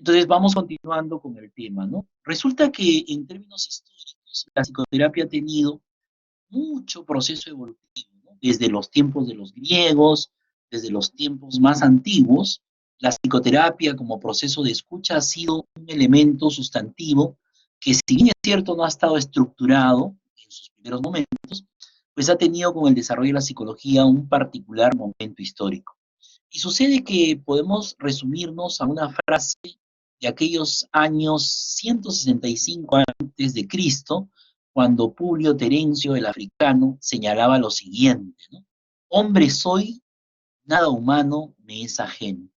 Entonces vamos continuando con el tema, ¿no? Resulta que en términos históricos la psicoterapia ha tenido mucho proceso evolutivo, ¿no? Desde los tiempos de los griegos, desde los tiempos más antiguos, la psicoterapia como proceso de escucha ha sido un elemento sustantivo que, si bien es cierto, no ha estado estructurado en sus primeros momentos, pues ha tenido con el desarrollo de la psicología un particular momento histórico. Y sucede que podemos resumirnos a una frase de aquellos años 165 antes de Cristo, cuando Publio Terencio el africano señalaba lo siguiente, ¿no? Hombre soy, nada humano me es ajeno.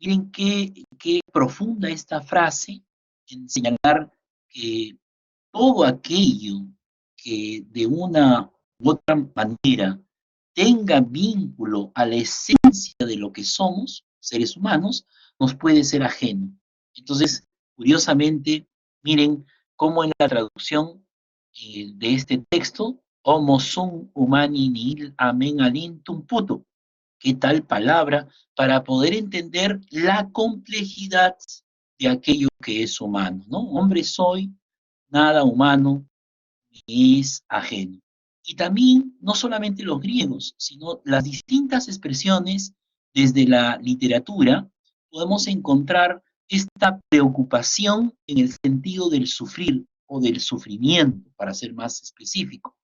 Miren qué profunda esta frase en señalar que todo aquello que de una u otra manera tenga vínculo a la esencia de lo que somos, seres humanos, nos puede ser ajeno. Entonces, curiosamente, miren cómo en la traducción de este texto, homo sum humani nihil amen alintum puto, qué tal palabra para poder entender la complejidad de aquello que es humano, ¿no? Hombre soy, nada humano es ajeno. Y también, no solamente los griegos, sino las distintas expresiones desde la literatura, podemos encontrar esta preocupación en el sentido del sufrir o del sufrimiento, para ser más específico.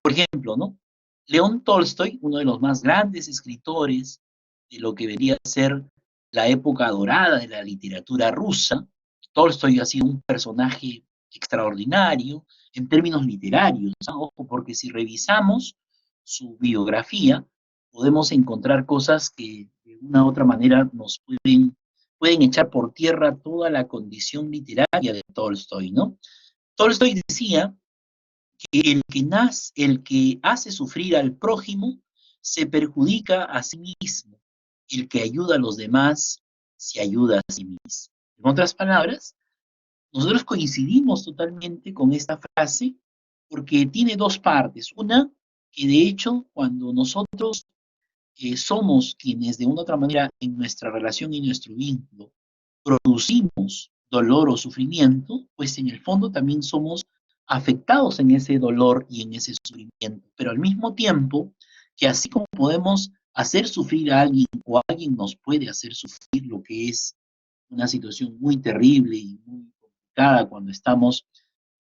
Por ejemplo, ¿no? León Tolstoy, uno de los más grandes escritores de lo que debería ser la época dorada de la literatura rusa. Tolstoy ha sido un personaje extraordinario en términos literarios, ¿no? Ojo, porque si revisamos su biografía, podemos encontrar cosas que de una u otra manera nos pueden echar por tierra toda la condición literaria de Tolstoy, ¿no? Tolstoy decía que el que hace sufrir al prójimo se perjudica a sí mismo. El que ayuda a los demás se ayuda a sí mismo. En otras palabras, nosotros coincidimos totalmente con esta frase porque tiene dos partes. Una, que de hecho, cuando nosotros somos quienes de una u otra manera en nuestra relación y nuestro vínculo producimos dolor o sufrimiento, pues en el fondo también somos afectados en ese dolor y en ese sufrimiento. Pero al mismo tiempo, que así como podemos hacer sufrir a alguien o alguien nos puede hacer sufrir, lo que es una situación muy terrible y muy complicada cuando estamos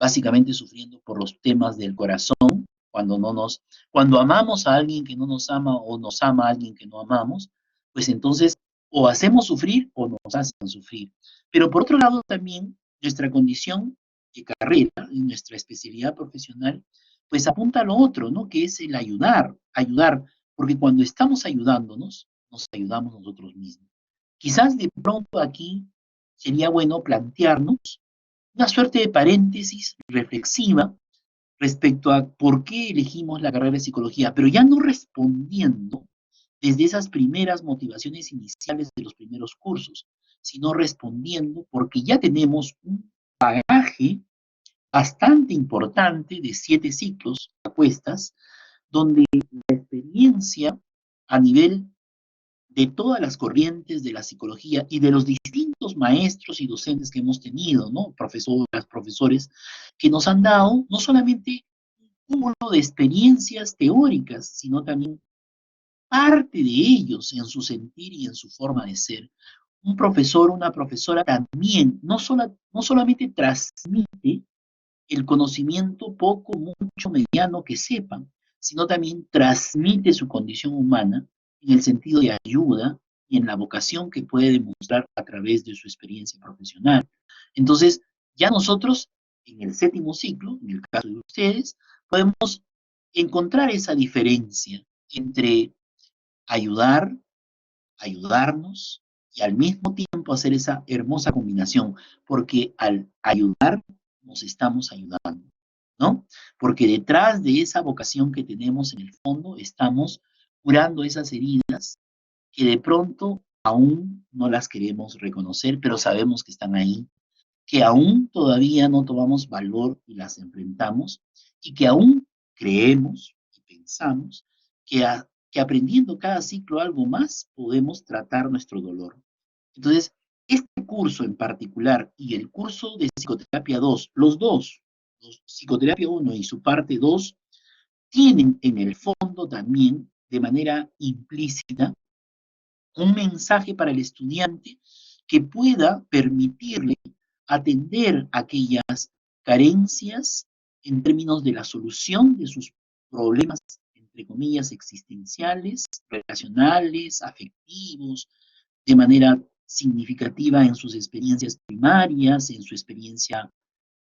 básicamente sufriendo por los temas del corazón, cuando no nos, cuando amamos a alguien que no nos ama o nos ama a alguien que no amamos, pues entonces o hacemos sufrir o nos hacen sufrir. Pero por otro lado también nuestra condición de carrera y nuestra especialidad profesional, pues apunta a lo otro, ¿no? Que es el ayudar, ayudar, porque cuando estamos ayudándonos, nos ayudamos nosotros mismos. Quizás de pronto aquí sería bueno plantearnos una suerte de paréntesis reflexiva respecto a por qué elegimos la carrera de psicología, pero ya no respondiendo desde esas primeras motivaciones iniciales de los primeros cursos, sino respondiendo porque ya tenemos un bagaje bastante importante de 7 ciclos a cuestas, donde la experiencia a nivel de todas las corrientes de la psicología y de los distintos maestros y docentes que hemos tenido, ¿no? Profesoras, profesores, que nos han dado no solamente un cúmulo de experiencias teóricas, sino también parte de ellos en su sentir y en su forma de ser. Un profesor, una profesora también no solamente transmite el conocimiento poco, mucho, mediano que sepan, sino también transmite su condición humana en el sentido de ayuda y en la vocación que puede demostrar a través de su experiencia profesional. Entonces, ya nosotros, en el 7.º ciclo, en el caso de ustedes, podemos encontrar esa diferencia entre ayudar, ayudarnos y al mismo tiempo hacer esa hermosa combinación, porque al ayudar nos estamos ayudando, ¿no? Porque detrás de esa vocación que tenemos en el fondo estamos curando esas heridas que de pronto aún no las queremos reconocer, pero sabemos que están ahí, que aún todavía no tomamos valor y las enfrentamos, y que aún creemos y pensamos que aprendiendo cada ciclo algo más podemos tratar nuestro dolor. Entonces, este curso en particular y el curso de psicoterapia 2, los dos, psicoterapia 1 y su parte 2, tienen en el fondo también, de manera implícita, un mensaje para el estudiante que pueda permitirle atender aquellas carencias en términos de la solución de sus problemas, entre comillas, existenciales, relacionales, afectivos, de manera significativa en sus experiencias primarias, en su experiencia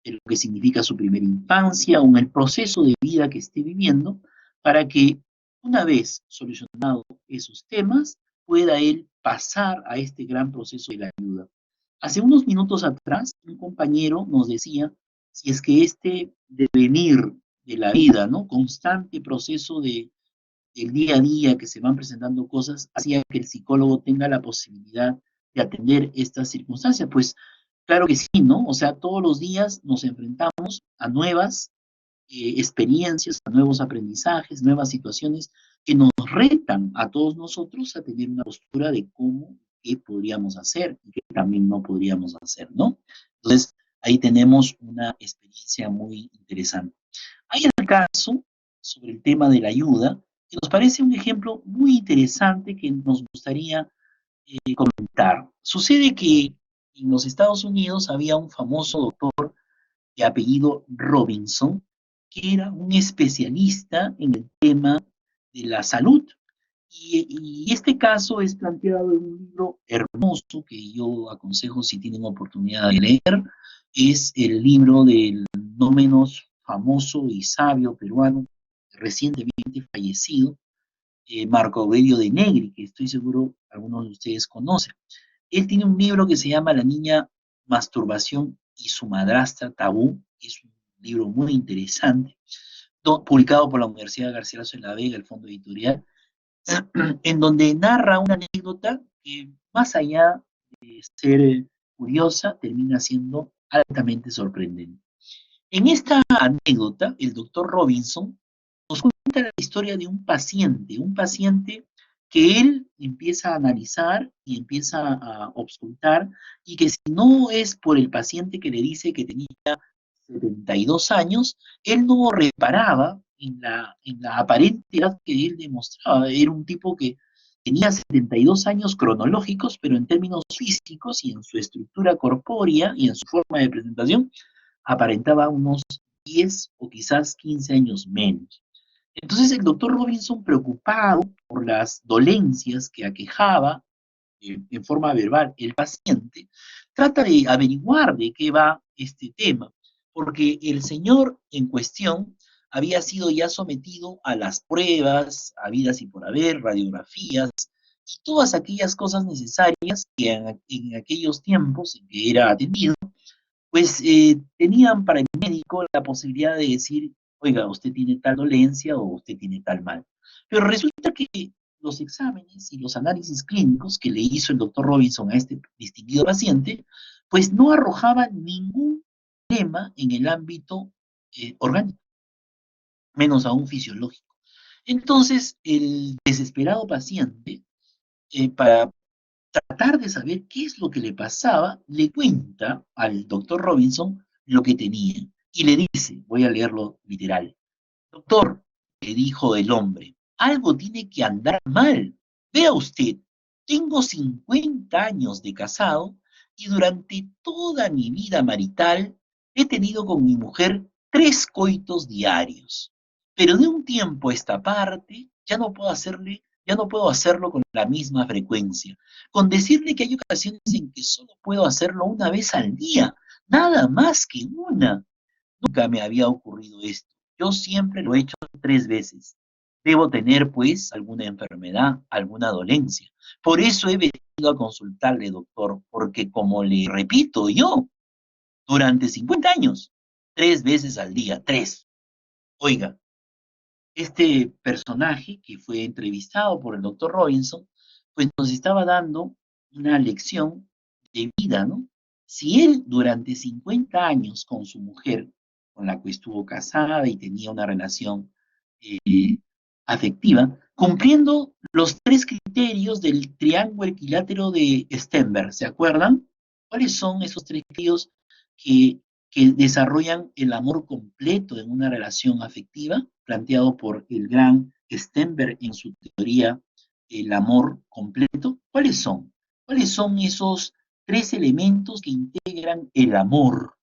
de lo que significa su primera infancia o en el proceso de vida que esté viviendo, para que una vez solucionado esos temas, pueda él pasar a este gran proceso de la ayuda. Hace unos minutos atrás, un compañero nos decía si es que este devenir de la vida, ¿no? Constante proceso del día a día que se van presentando cosas, hacía que el psicólogo tenga la posibilidad de atender estas circunstancias. Pues claro que sí, ¿no? O sea, todos los días nos enfrentamos a nuevas experiencias, a nuevos aprendizajes, nuevas situaciones que nos retan a todos nosotros a tener una postura de cómo, qué podríamos hacer y qué también no podríamos hacer, ¿no? Entonces, ahí tenemos una experiencia muy interesante. Hay el caso sobre el tema de la ayuda, que nos parece un ejemplo muy interesante que nos gustaría comentar. Sucede que en los Estados Unidos había un famoso doctor de apellido Robinson, que era un especialista en el tema de la salud. Y este caso es planteado en un libro hermoso que yo aconsejo si tienen oportunidad de leer. Es el libro del no menos famoso y sabio peruano, recientemente fallecido, Marco Aurelio de Negri, que estoy seguro algunos de ustedes conocen. Él tiene un libro que se llama La niña masturbación y su madrastra tabú, que es un libro muy interesante, publicado por la Universidad Garcilaso de la Vega, el Fondo Editorial, en donde narra una anécdota que, más allá de ser curiosa, termina siendo altamente sorprendente. En esta anécdota, el doctor Robinson nos cuenta la historia de un paciente que él empieza a analizar y empieza a auscultar, y que si no es por el paciente que le dice que tenía 72 años, él no reparaba en la aparente edad que él demostraba. Era un tipo que tenía 72 años cronológicos, pero en términos físicos y en su estructura corpórea y en su forma de presentación, aparentaba unos 10 o quizás 15 años menos. Entonces el doctor Robinson, preocupado por las dolencias que aquejaba en forma verbal el paciente, trata de averiguar de qué va este tema, porque el señor en cuestión había sido ya sometido a las pruebas habidas y por haber, radiografías y todas aquellas cosas necesarias que en aquellos tiempos en que era atendido, pues tenían para el médico la posibilidad de decir, oiga, usted tiene tal dolencia o usted tiene tal mal. Pero resulta que los exámenes y los análisis clínicos que le hizo el doctor Robinson a este distinguido paciente, pues no arrojaban ningún problema en el ámbito orgánico, menos aún fisiológico. Entonces, el desesperado paciente, para tratar de saber qué es lo que le pasaba, le cuenta al doctor Robinson lo que tenía. Y le dice, voy a leerlo literal: doctor, le dijo el hombre, algo tiene que andar mal. Vea usted, tengo 50 años de casado y durante toda mi vida marital he tenido con mi mujer 3 coitos diarios. Pero de un tiempo a esta parte ya no puedo hacerlo con la misma frecuencia. Con decirle que hay ocasiones en que solo puedo hacerlo una vez al día, nada más que una. Nunca me había ocurrido esto. Yo siempre lo he hecho 3 veces. Debo tener, pues, alguna enfermedad, alguna dolencia. Por eso he venido a consultarle, doctor, porque como le repito yo, durante 50 años, 3 veces al día, tres. Oiga, este personaje que fue entrevistado por el doctor Robinson, pues nos estaba dando una lección de vida, ¿no? Si él durante 50 años con su mujer, con la que estuvo casada y tenía una relación eh, afectiva, cumpliendo los 3 criterios del triángulo equilátero de Stenberg, ¿se acuerdan? ¿Cuáles son esos tres criterios que, que desarrollan el amor completo en una relación afectiva, planteado por el gran Stenberg en su teoría El amor completo? ¿Cuáles son? ¿Cuáles son esos tres elementos que integran el amor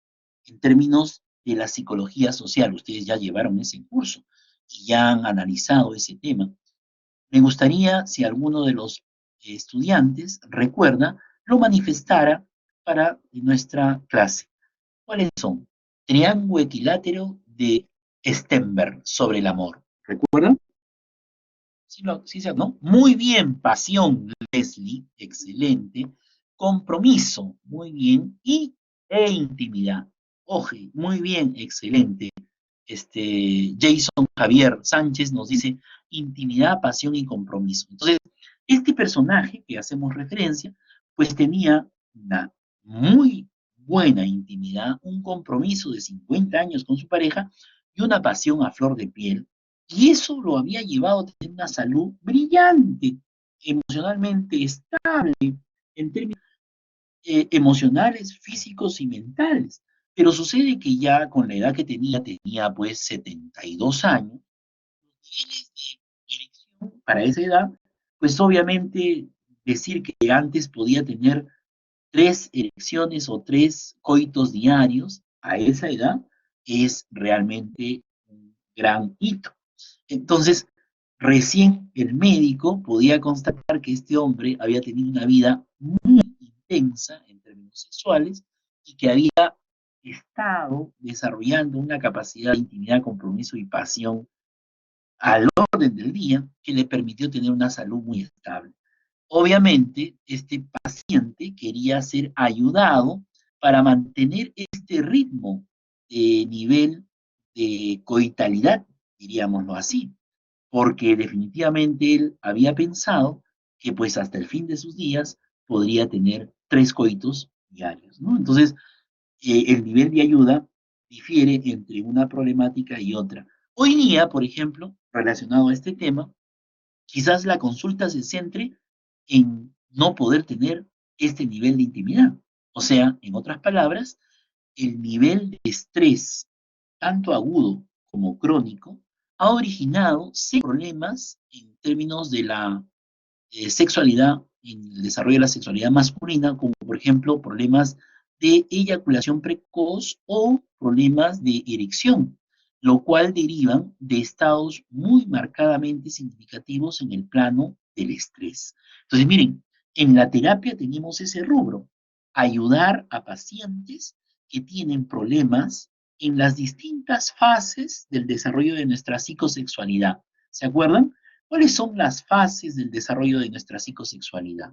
en términos de la psicología social? Ustedes ya llevaron ese curso y ya han analizado ese tema. Me gustaría, si alguno de los estudiantes recuerda, lo manifestara para nuestra clase. ¿Cuáles son? Triángulo equilátero de Stenberg sobre el amor. ¿Recuerdan? Sí, sí, ¿no? Muy bien, pasión, Leslie, excelente. Compromiso, muy bien. E intimidad. Oje, muy bien, excelente. Jason Javier Sánchez nos dice intimidad, pasión y compromiso. Entonces, este personaje que hacemos referencia, pues tenía una muy buena intimidad, un compromiso de 50 años con su pareja y una pasión a flor de piel. Y eso lo había llevado a tener una salud brillante, emocionalmente estable, en términos emocionales, físicos y mentales. Pero sucede que ya con la edad que tenía pues 72 años, los niveles de erección para esa edad, pues obviamente decir que antes podía tener 3 erecciones o 3 coitos diarios a esa edad es realmente un gran hito. Entonces, recién el médico podía constatar que este hombre había tenido una vida muy intensa en términos sexuales y que había estado desarrollando una capacidad de intimidad, compromiso y pasión al orden del día que le permitió tener una salud muy estable. Obviamente, este paciente quería ser ayudado para mantener este ritmo de nivel de coitalidad, diríamoslo así, porque definitivamente él había pensado que pues hasta el fin de sus días podría tener 3 coitos diarios, ¿no? Entonces, el nivel de ayuda difiere entre una problemática y otra. Hoy día, por ejemplo, relacionado a este tema, quizás la consulta se centre en no poder tener este nivel de intimidad. O sea, en otras palabras, el nivel de estrés, tanto agudo como crónico, ha originado serios problemas en términos de la sexualidad, en el desarrollo de la sexualidad masculina, como por ejemplo problemas de eyaculación precoz o problemas de erección, lo cual derivan de estados muy marcadamente significativos en el plano del estrés. Entonces, miren, en la terapia tenemos ese rubro, ayudar a pacientes que tienen problemas en las distintas fases del desarrollo de nuestra psicosexualidad. ¿Se acuerdan? ¿Cuáles son las fases del desarrollo de nuestra psicosexualidad?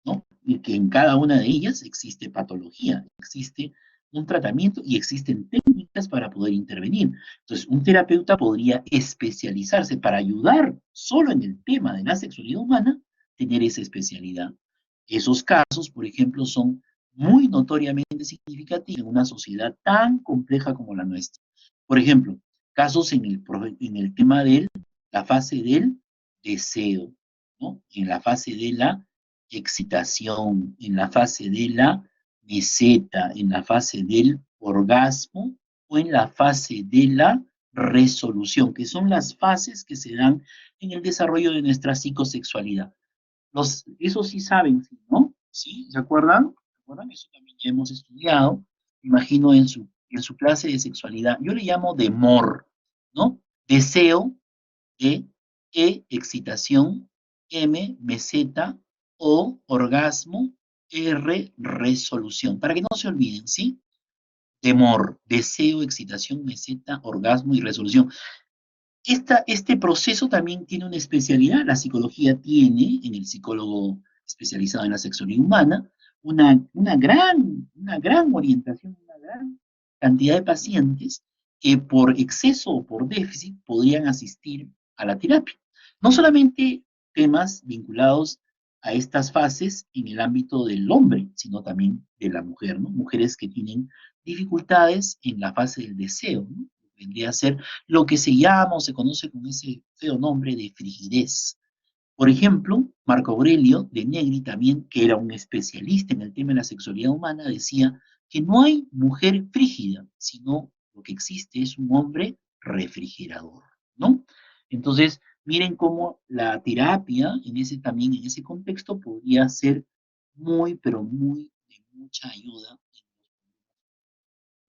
¿No? Y que en cada una de ellas existe patología, existe un tratamiento y existen técnicas para poder intervenir. Entonces, un terapeuta podría especializarse para ayudar solo en el tema de la sexualidad humana, tener esa especialidad. Esos casos, por ejemplo, son muy notoriamente significativos en una sociedad tan compleja como la nuestra. Por ejemplo, casos en el tema de la fase del deseo, ¿no? En la fase de la excitación, en la fase de la meseta, en la fase del orgasmo o en la fase de la resolución, que son las fases que se dan en el desarrollo de nuestra psicosexualidad. Eso sí saben, ¿no? ¿Sí? ¿Se acuerdan? ¿Se acuerdan? Eso también ya hemos estudiado, imagino, en su clase de sexualidad. Yo le llamo demor, ¿no? Deseo, E, excitación, M, meseta, O, orgasmo, R, resolución. Para que no se olviden, ¿sí? Temor, deseo, excitación, meseta, orgasmo y resolución. Este proceso también tiene una especialidad. La psicología tiene, en el psicólogo especializado en la sexualidad humana, una gran orientación, una gran cantidad de pacientes que por exceso o por déficit podrían asistir a la terapia. No solamente temas vinculados a estas fases en el ámbito del hombre, sino también de la mujer, ¿no? Mujeres que tienen dificultades en la fase del deseo, ¿no? Vendría a ser lo que se llama o se conoce con ese feo nombre de frigidez. Por ejemplo, Marco Aurelio de Negri también, que era un especialista en el tema de la sexualidad humana, decía que no hay mujer frígida, sino lo que existe es un hombre refrigerador, ¿no? Entonces, miren cómo la terapia también en ese contexto podría ser muy, pero muy de mucha ayuda.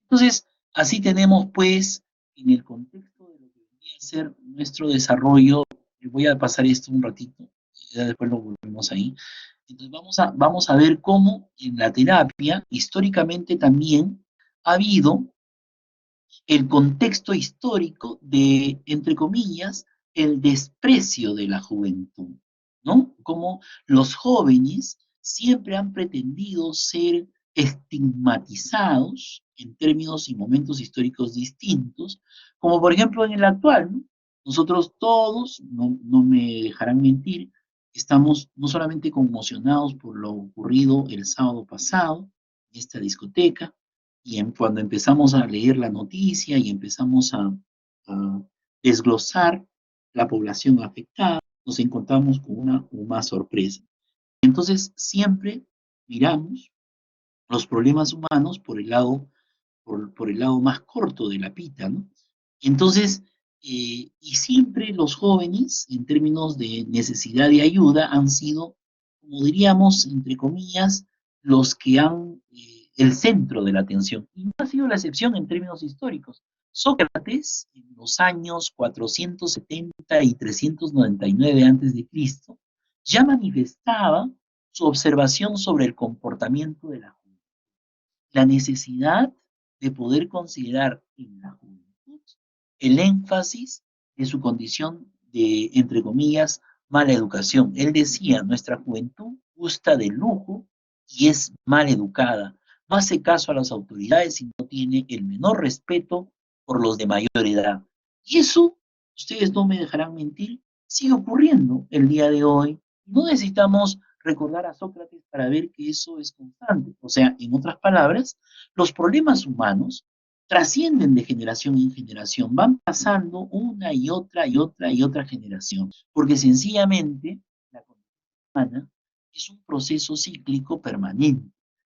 Entonces, así tenemos pues en el contexto de lo que debería ser nuestro desarrollo, voy a pasar esto un ratito, ya después lo volvemos ahí. Entonces vamos a ver cómo en la terapia históricamente también ha habido el contexto histórico de, entre comillas, el desprecio de la juventud, ¿no? Como los jóvenes siempre han pretendido ser estigmatizados en términos y momentos históricos distintos, como por ejemplo en el actual, ¿no? Nosotros todos, no me dejarán mentir, estamos no solamente conmocionados por lo ocurrido el sábado pasado en esta discoteca, y cuando empezamos a leer la noticia y empezamos a desglosar la población afectada, nos encontramos con una o más sorpresa. Entonces, siempre miramos los problemas humanos por el lado más corto de la pita, ¿no? Entonces, y siempre los jóvenes, en términos de necesidad de ayuda, han sido, como diríamos, entre comillas, los que han, el centro de la atención. Y no ha sido la excepción en términos históricos. Sócrates, en los años 470 y 399 a.C., ya manifestaba su observación sobre el comportamiento de la la necesidad de poder considerar en la juventud el énfasis de su condición de, entre comillas, mala educación. Él decía, nuestra juventud gusta de lujo y es mal educada, no hace caso a las autoridades y no tiene el menor respeto por los de mayor edad. Y eso, ustedes no me dejarán mentir, sigue ocurriendo el día de hoy. No necesitamos recordar a Sócrates para ver que eso es constante. O sea, en otras palabras, los problemas humanos trascienden de generación en generación, van pasando una y otra y otra y otra generación, porque sencillamente la condición humana es un proceso cíclico permanente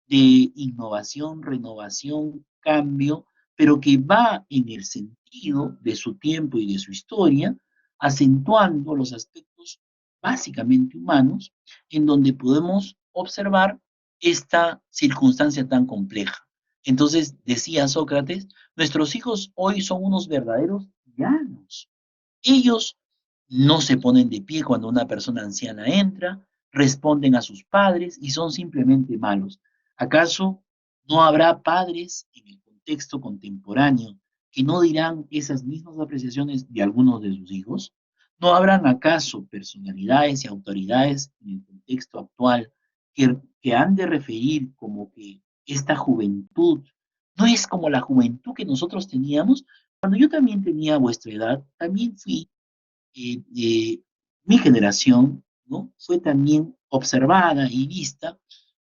de innovación, renovación, cambio, pero que va en el sentido de su tiempo y de su historia, acentuando los aspectos básicamente humanos, en donde podemos observar esta circunstancia tan compleja. Entonces, decía Sócrates, nuestros hijos hoy son unos verdaderos tiranos. Ellos no se ponen de pie cuando una persona anciana entra, responden a sus padres y son simplemente malos. ¿Acaso no habrá padres en el contexto contemporáneo que no dirán esas mismas apreciaciones de algunos de sus hijos? ¿No habrán acaso personalidades y autoridades en el contexto actual que han de referir como que esta juventud no es como la juventud que nosotros teníamos? Cuando yo también tenía vuestra edad, también fui, mi generación, ¿no? Fue también observada y vista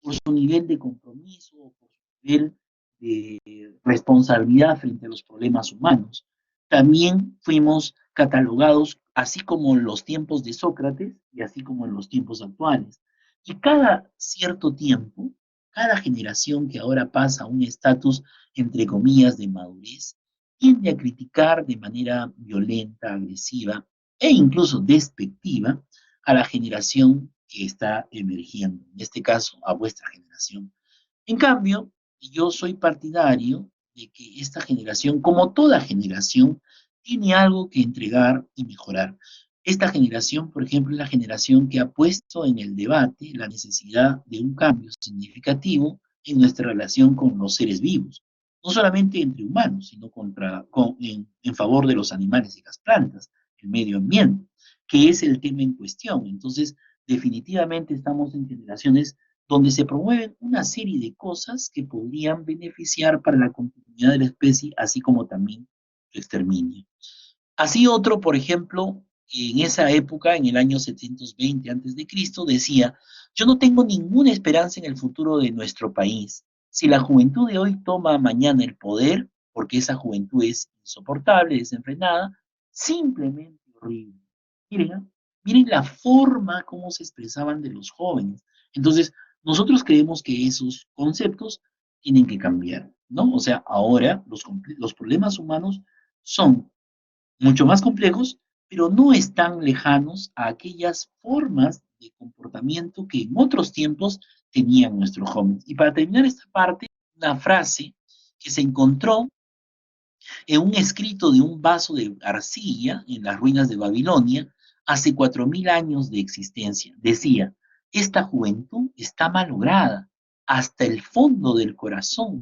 por su nivel de compromiso, por su nivel de responsabilidad frente a los problemas humanos. También fuimos catalogados, así como en los tiempos de Sócrates y así como en los tiempos actuales. Y cada cierto tiempo, cada generación que ahora pasa a un estatus, entre comillas, de madurez, tiende a criticar de manera violenta, agresiva e incluso despectiva a la generación que está emergiendo, en este caso a vuestra generación. En cambio, yo soy partidario de que esta generación, como toda generación, tiene algo que entregar y mejorar. Esta generación, por ejemplo, es la generación que ha puesto en el debate la necesidad de un cambio significativo en nuestra relación con los seres vivos, no solamente entre humanos, sino en favor de los animales y las plantas, el medio ambiente, que es el tema en cuestión. Entonces, definitivamente estamos en generaciones donde se promueven una serie de cosas que podrían beneficiar para la continuidad de la especie, así como también su exterminio. Así otro, por ejemplo, en esa época, en el año 720 a.C., decía, yo no tengo ninguna esperanza en el futuro de nuestro país. Si la juventud de hoy toma mañana el poder, porque esa juventud es insoportable, desenfrenada, simplemente horrible. Miren, ¿eh? miren la forma como se expresaban de los jóvenes. Entonces, nosotros creemos que esos conceptos tienen que cambiar, ¿no? O sea, ahora los problemas humanos son mucho más complejos, pero no están lejanos a aquellas formas de comportamiento que en otros tiempos tenían nuestros jóvenes. Y para terminar esta parte, una frase que se encontró en un escrito de un vaso de arcilla en las ruinas de Babilonia hace 4000 años de existencia. Decía, esta juventud está malograda hasta el fondo del corazón.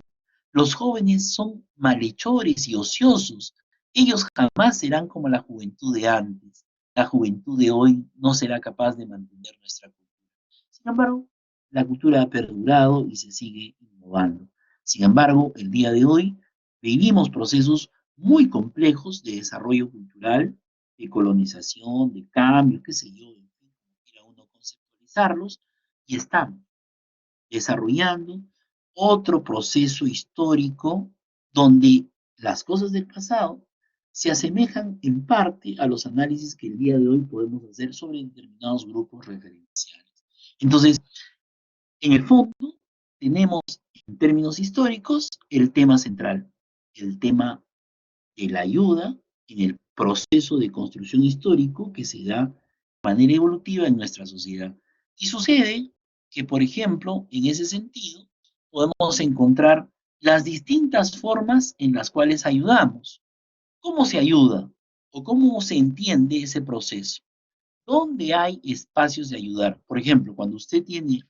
Los jóvenes son malhechores y ociosos. Ellos jamás serán como la juventud de antes. La juventud de hoy no será capaz de mantener nuestra cultura. Sin embargo, la cultura ha perdurado y se sigue innovando. Sin embargo, el día de hoy vivimos procesos muy complejos de desarrollo cultural, de colonización, de cambio, qué sé yo, en fin, como quiera uno conceptualizarlos, y estamos desarrollando otro proceso histórico donde las cosas del pasado se asemejan en parte a los análisis que el día de hoy podemos hacer sobre determinados grupos referenciales. Entonces, en el fondo, tenemos en términos históricos el tema central, el tema de la ayuda en el proceso de construcción histórico que se da de manera evolutiva en nuestra sociedad. Y sucede que, por ejemplo, en ese sentido, podemos encontrar las distintas formas en las cuales ayudamos. ¿Cómo se ayuda? ¿O cómo se entiende ese proceso? ¿Dónde hay espacios de ayudar? Por ejemplo, cuando usted tiene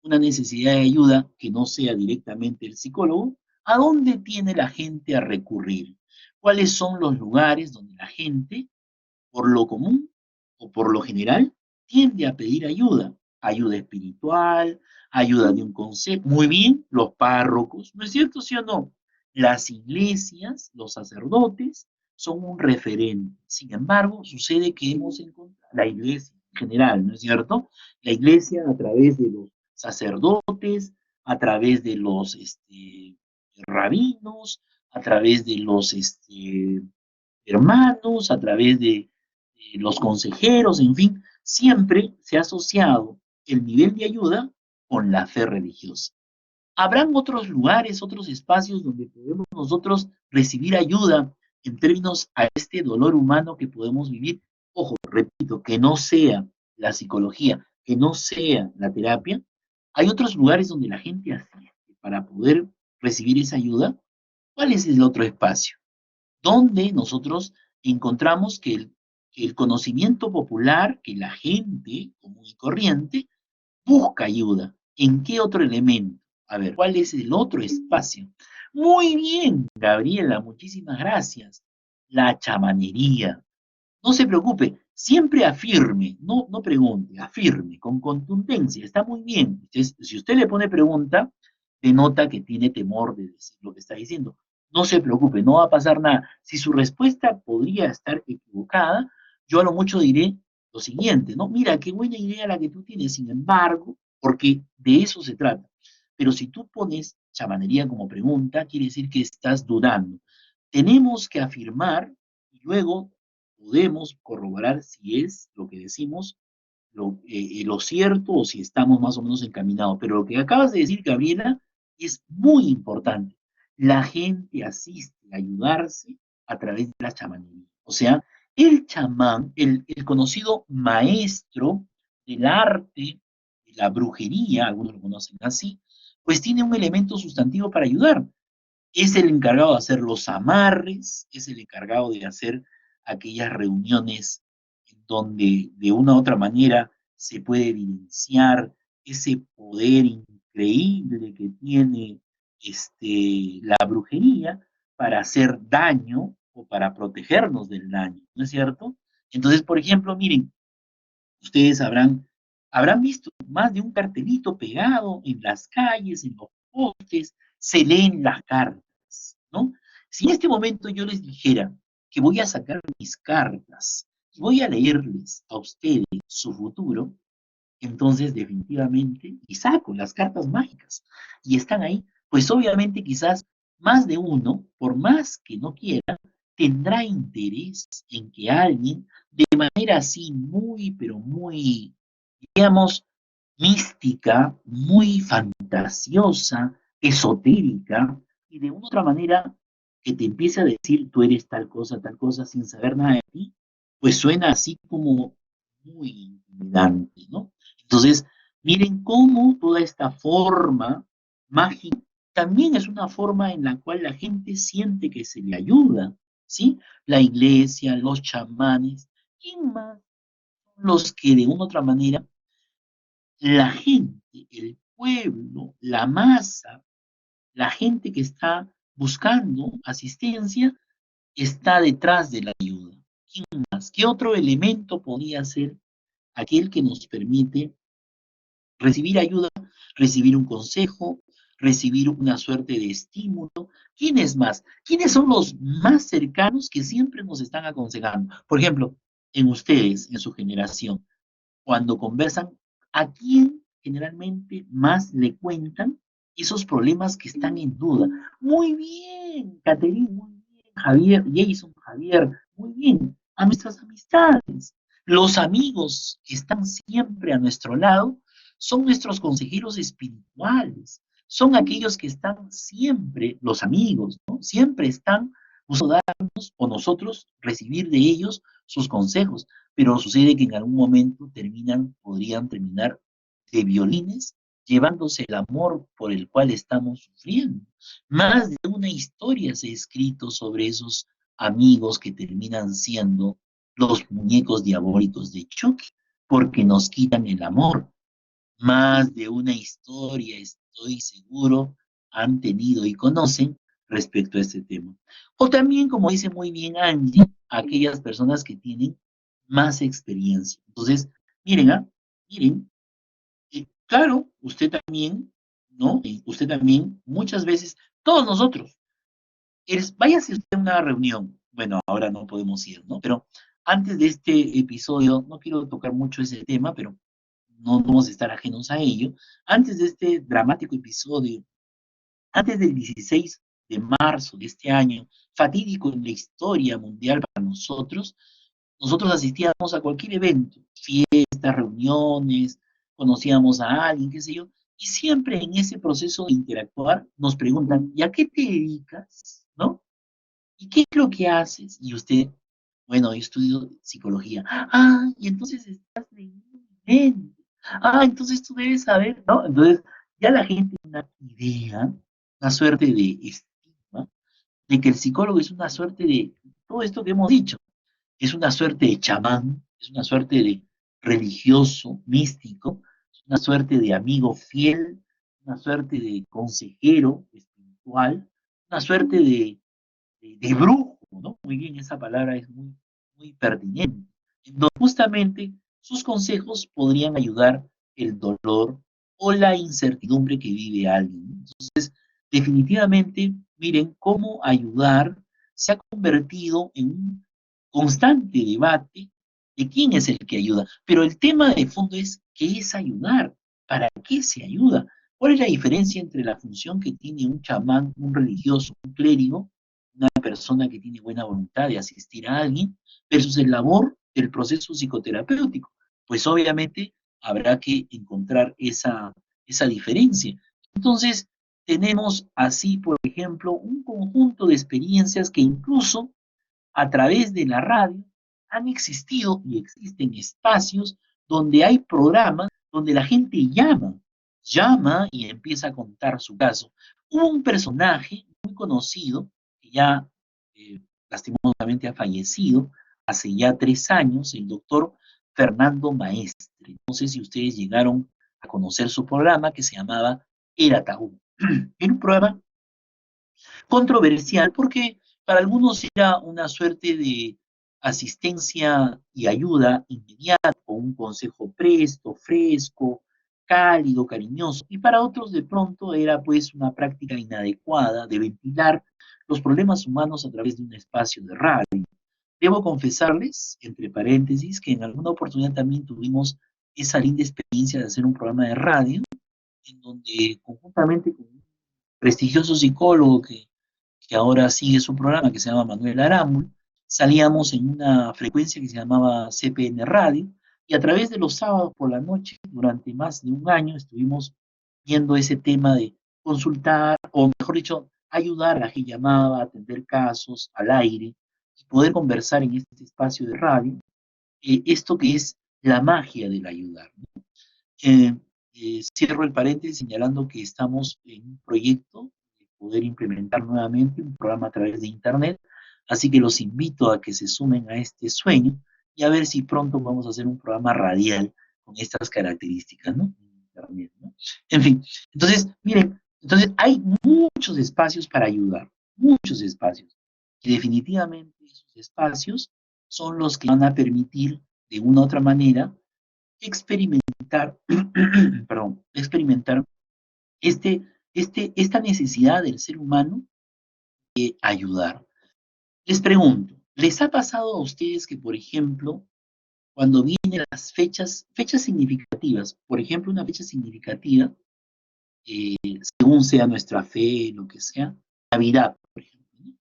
una necesidad de ayuda que no sea directamente el psicólogo, ¿a dónde tiene la gente a recurrir? ¿Cuáles son los lugares donde la gente, por lo común o por lo general, tiende a pedir ayuda? Ayuda espiritual, ayuda de un concepto. Muy bien, los párrocos, ¿no es cierto, sí o no? Las iglesias, los sacerdotes, son un referente. Sin embargo, sucede que hemos encontrado, la iglesia en general, ¿no es cierto? La iglesia a través de los sacerdotes, a través de los rabinos, a través de los hermanos, a través de los consejeros, en fin, siempre se ha asociado el nivel de ayuda con la fe religiosa. Habrán otros lugares, otros espacios donde podemos nosotros recibir ayuda en términos a este dolor humano que podemos vivir. Ojo, repito, que no sea la psicología, que no sea la terapia. Hay otros lugares donde la gente asiste para poder recibir esa ayuda. ¿Cuál es el otro espacio? Donde nosotros encontramos que el conocimiento popular, que la gente común y corriente busca ayuda. ¿En qué otro elemento? A ver, ¿cuál es el otro espacio? Muy bien, Gabriela, muchísimas gracias. La chamanería. No se preocupe, siempre afirme, no pregunte, afirme, con contundencia, está muy bien. Si usted le pone pregunta, denota que tiene temor de decir lo que está diciendo. No se preocupe, no va a pasar nada. Si su respuesta podría estar equivocada, yo a lo mucho diré lo siguiente, ¿no? Mira, qué buena idea la que tú tienes, sin embargo, porque de eso se trata. Pero si tú pones chamanería como pregunta, quiere decir que estás dudando. Tenemos que afirmar y luego podemos corroborar si es lo que decimos lo cierto o si estamos más o menos encaminados. Pero lo que acabas de decir, Gabriela, es muy importante. La gente asiste a ayudarse a través de la chamanería. O sea, el chamán, el conocido maestro del arte, de la brujería, algunos lo conocen así, pues tiene un elemento sustantivo para ayudar. Es el encargado de hacer los amarres, es el encargado de hacer aquellas reuniones en donde de una u otra manera se puede evidenciar ese poder increíble que tiene la brujería para hacer daño o para protegernos del daño, ¿no es cierto? Entonces, por ejemplo, miren, ustedes habrán visto más de un cartelito pegado en las calles, en los postes, se leen las cartas, ¿no? Si en este momento yo les dijera que voy a sacar mis cartas y voy a leerles a ustedes su futuro, entonces definitivamente, y saco las cartas mágicas y están ahí, pues obviamente quizás más de uno, por más que no quiera, tendrá interés en que alguien, de manera así muy, pero muy, digamos, mística, muy fantasiosa, esotérica, y de una otra manera que te empiece a decir tú eres tal cosa, sin saber nada de ti, pues suena así como muy intimidante, ¿no? Entonces, miren cómo toda esta forma mágica también es una forma en la cual la gente siente que se le ayuda, ¿sí? La iglesia, los chamanes, ¿quién más? Los que de una u otra manera la gente, el pueblo, la masa, la gente que está buscando asistencia está detrás de la ayuda. ¿Quién más? ¿Qué otro elemento podría ser aquel que nos permite recibir ayuda, recibir un consejo, recibir una suerte de estímulo? ¿Quién es más? ¿Quiénes son los más cercanos que siempre nos están aconsejando? Por ejemplo, en ustedes, en su generación, cuando conversan, ¿a quién generalmente más le cuentan esos problemas que están en duda? Muy bien, Caterine, muy bien, Javier, Jason, Javier, muy bien, a nuestras amistades. Los amigos que están siempre a nuestro lado son nuestros consejeros espirituales, son aquellos que están siempre, los amigos, ¿no? Siempre están buscando darnos o nosotros recibir de ellos sus consejos, pero sucede que en algún momento podrían terminar de violines, llevándose el amor por el cual estamos sufriendo. Más de una historia se ha escrito sobre esos amigos que terminan siendo los muñecos diabólicos de Chucky, porque nos quitan el amor. Más de una historia, estoy seguro, han tenido y conocen respecto a este tema. O también, como dice muy bien Angie, aquellas personas que tienen más experiencia. Entonces, miren, miren, claro, usted también, ¿no? Usted también, muchas veces, todos nosotros, váyase usted a una reunión, bueno, ahora no podemos ir, ¿no? Pero antes de este episodio, no quiero tocar mucho ese tema, pero no vamos a estar ajenos a ello. Antes de este dramático episodio, antes del 16 de marzo de este año, fatídico en la historia mundial para nosotros asistíamos a cualquier evento, fiestas, reuniones, conocíamos a alguien, qué sé yo, y siempre en ese proceso de interactuar nos preguntan, ¿y a qué te dedicas? ¿No? ¿Y qué es lo que haces? Y usted, bueno, yo estudio psicología. Ah, y entonces estás leyendo mi mente. Ah, entonces tú debes saber, ¿no? Entonces, ya la gente tiene una idea, una suerte de estigma, de que el psicólogo es una suerte de todo esto que hemos dicho. Es una suerte de chamán, es una suerte de religioso, místico, es una suerte de amigo fiel, una suerte de consejero espiritual, una suerte de brujo, ¿no? Muy bien, esa palabra es muy, muy pertinente. En donde justamente sus consejos podrían ayudar el dolor o la incertidumbre que vive alguien. Entonces, definitivamente, miren cómo ayudar se ha convertido en un constante debate de quién es el que ayuda. Pero el tema de fondo es qué es ayudar, para qué se ayuda. ¿Cuál es la diferencia entre la función que tiene un chamán, un religioso, un clérigo, una persona que tiene buena voluntad de asistir a alguien, versus el labor del proceso psicoterapéutico? Pues obviamente habrá que encontrar esa diferencia. Entonces, tenemos así, por ejemplo, un conjunto de experiencias que incluso a través de la radio han existido y existen espacios donde hay programas donde la gente llama y empieza a contar su caso. Hubo un personaje muy conocido que ya lastimosamente ha fallecido hace ya 3 años, el doctor Fernando Maestre. No sé si ustedes llegaron a conocer su programa que se llamaba Era Tabú. Era un programa controversial porque para algunos era una suerte de asistencia y ayuda inmediata, con un consejo presto, fresco, cálido, cariñoso, y para otros de pronto era pues una práctica inadecuada de ventilar los problemas humanos a través de un espacio de radio. Debo confesarles, entre paréntesis, que en alguna oportunidad también tuvimos esa linda experiencia de hacer un programa de radio en donde conjuntamente con un prestigioso psicólogo que que ahora sigue su programa, que se llama Manuel Arámbul, salíamos en una frecuencia que se llamaba CPN Radio, y a través de los sábados por la noche, durante más de un año, estuvimos viendo ese tema de consultar, o mejor dicho, ayudar a la que llamaba, a atender casos al aire, y poder conversar en este espacio de radio, esto que es la magia del ayudar, ¿no? Eh, Cierro el paréntesis señalando que estamos en un proyecto de poder implementar nuevamente un programa a través de Internet, así que los invito a que se sumen a este sueño y a ver si pronto vamos a hacer un programa radial con estas características, ¿no? Internet, ¿no? En fin, entonces, miren, entonces hay muchos espacios para ayudar, muchos espacios. Y definitivamente esos espacios son los que van a permitir, de una u otra manera, experimentar, perdón, experimentar esta necesidad del ser humano de ayudar. Les pregunto, ¿les ha pasado a ustedes que, por ejemplo, cuando vienen las fechas significativas, por ejemplo, una fecha significativa, según sea nuestra fe, lo que sea, Navidad, por ejemplo, ¿no?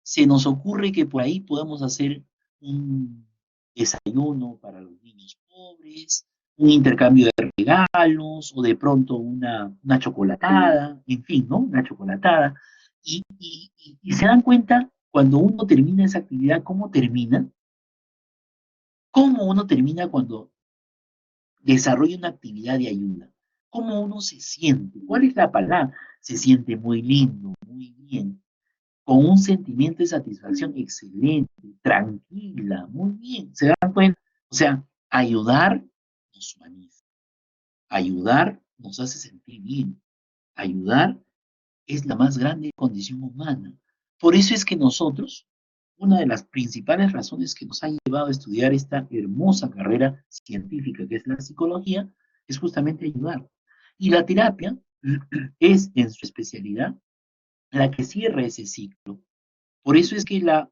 Se nos ocurre que por ahí podemos hacer un desayuno para los niños pobres, un intercambio de regalos, o de pronto una chocolatada, en fin, ¿no? Una chocolatada. Y se dan cuenta, cuando uno termina esa actividad, ¿cómo termina? ¿Cómo uno termina cuando desarrolla una actividad de ayuda? ¿Cómo uno se siente? ¿Cuál es la palabra? Se siente muy lindo, muy bien, con un sentimiento de satisfacción excelente, tranquila, muy bien. ¿Se dan cuenta? O sea, ayudar nos humaniza, ayudar nos hace sentir bien, ayudar es la más grande condición humana. Por eso es que nosotros, una de las principales razones que nos ha llevado a estudiar esta hermosa carrera científica que es la psicología, es justamente ayudar. Y la terapia es, en su especialidad, la que cierra ese ciclo. Por eso es que la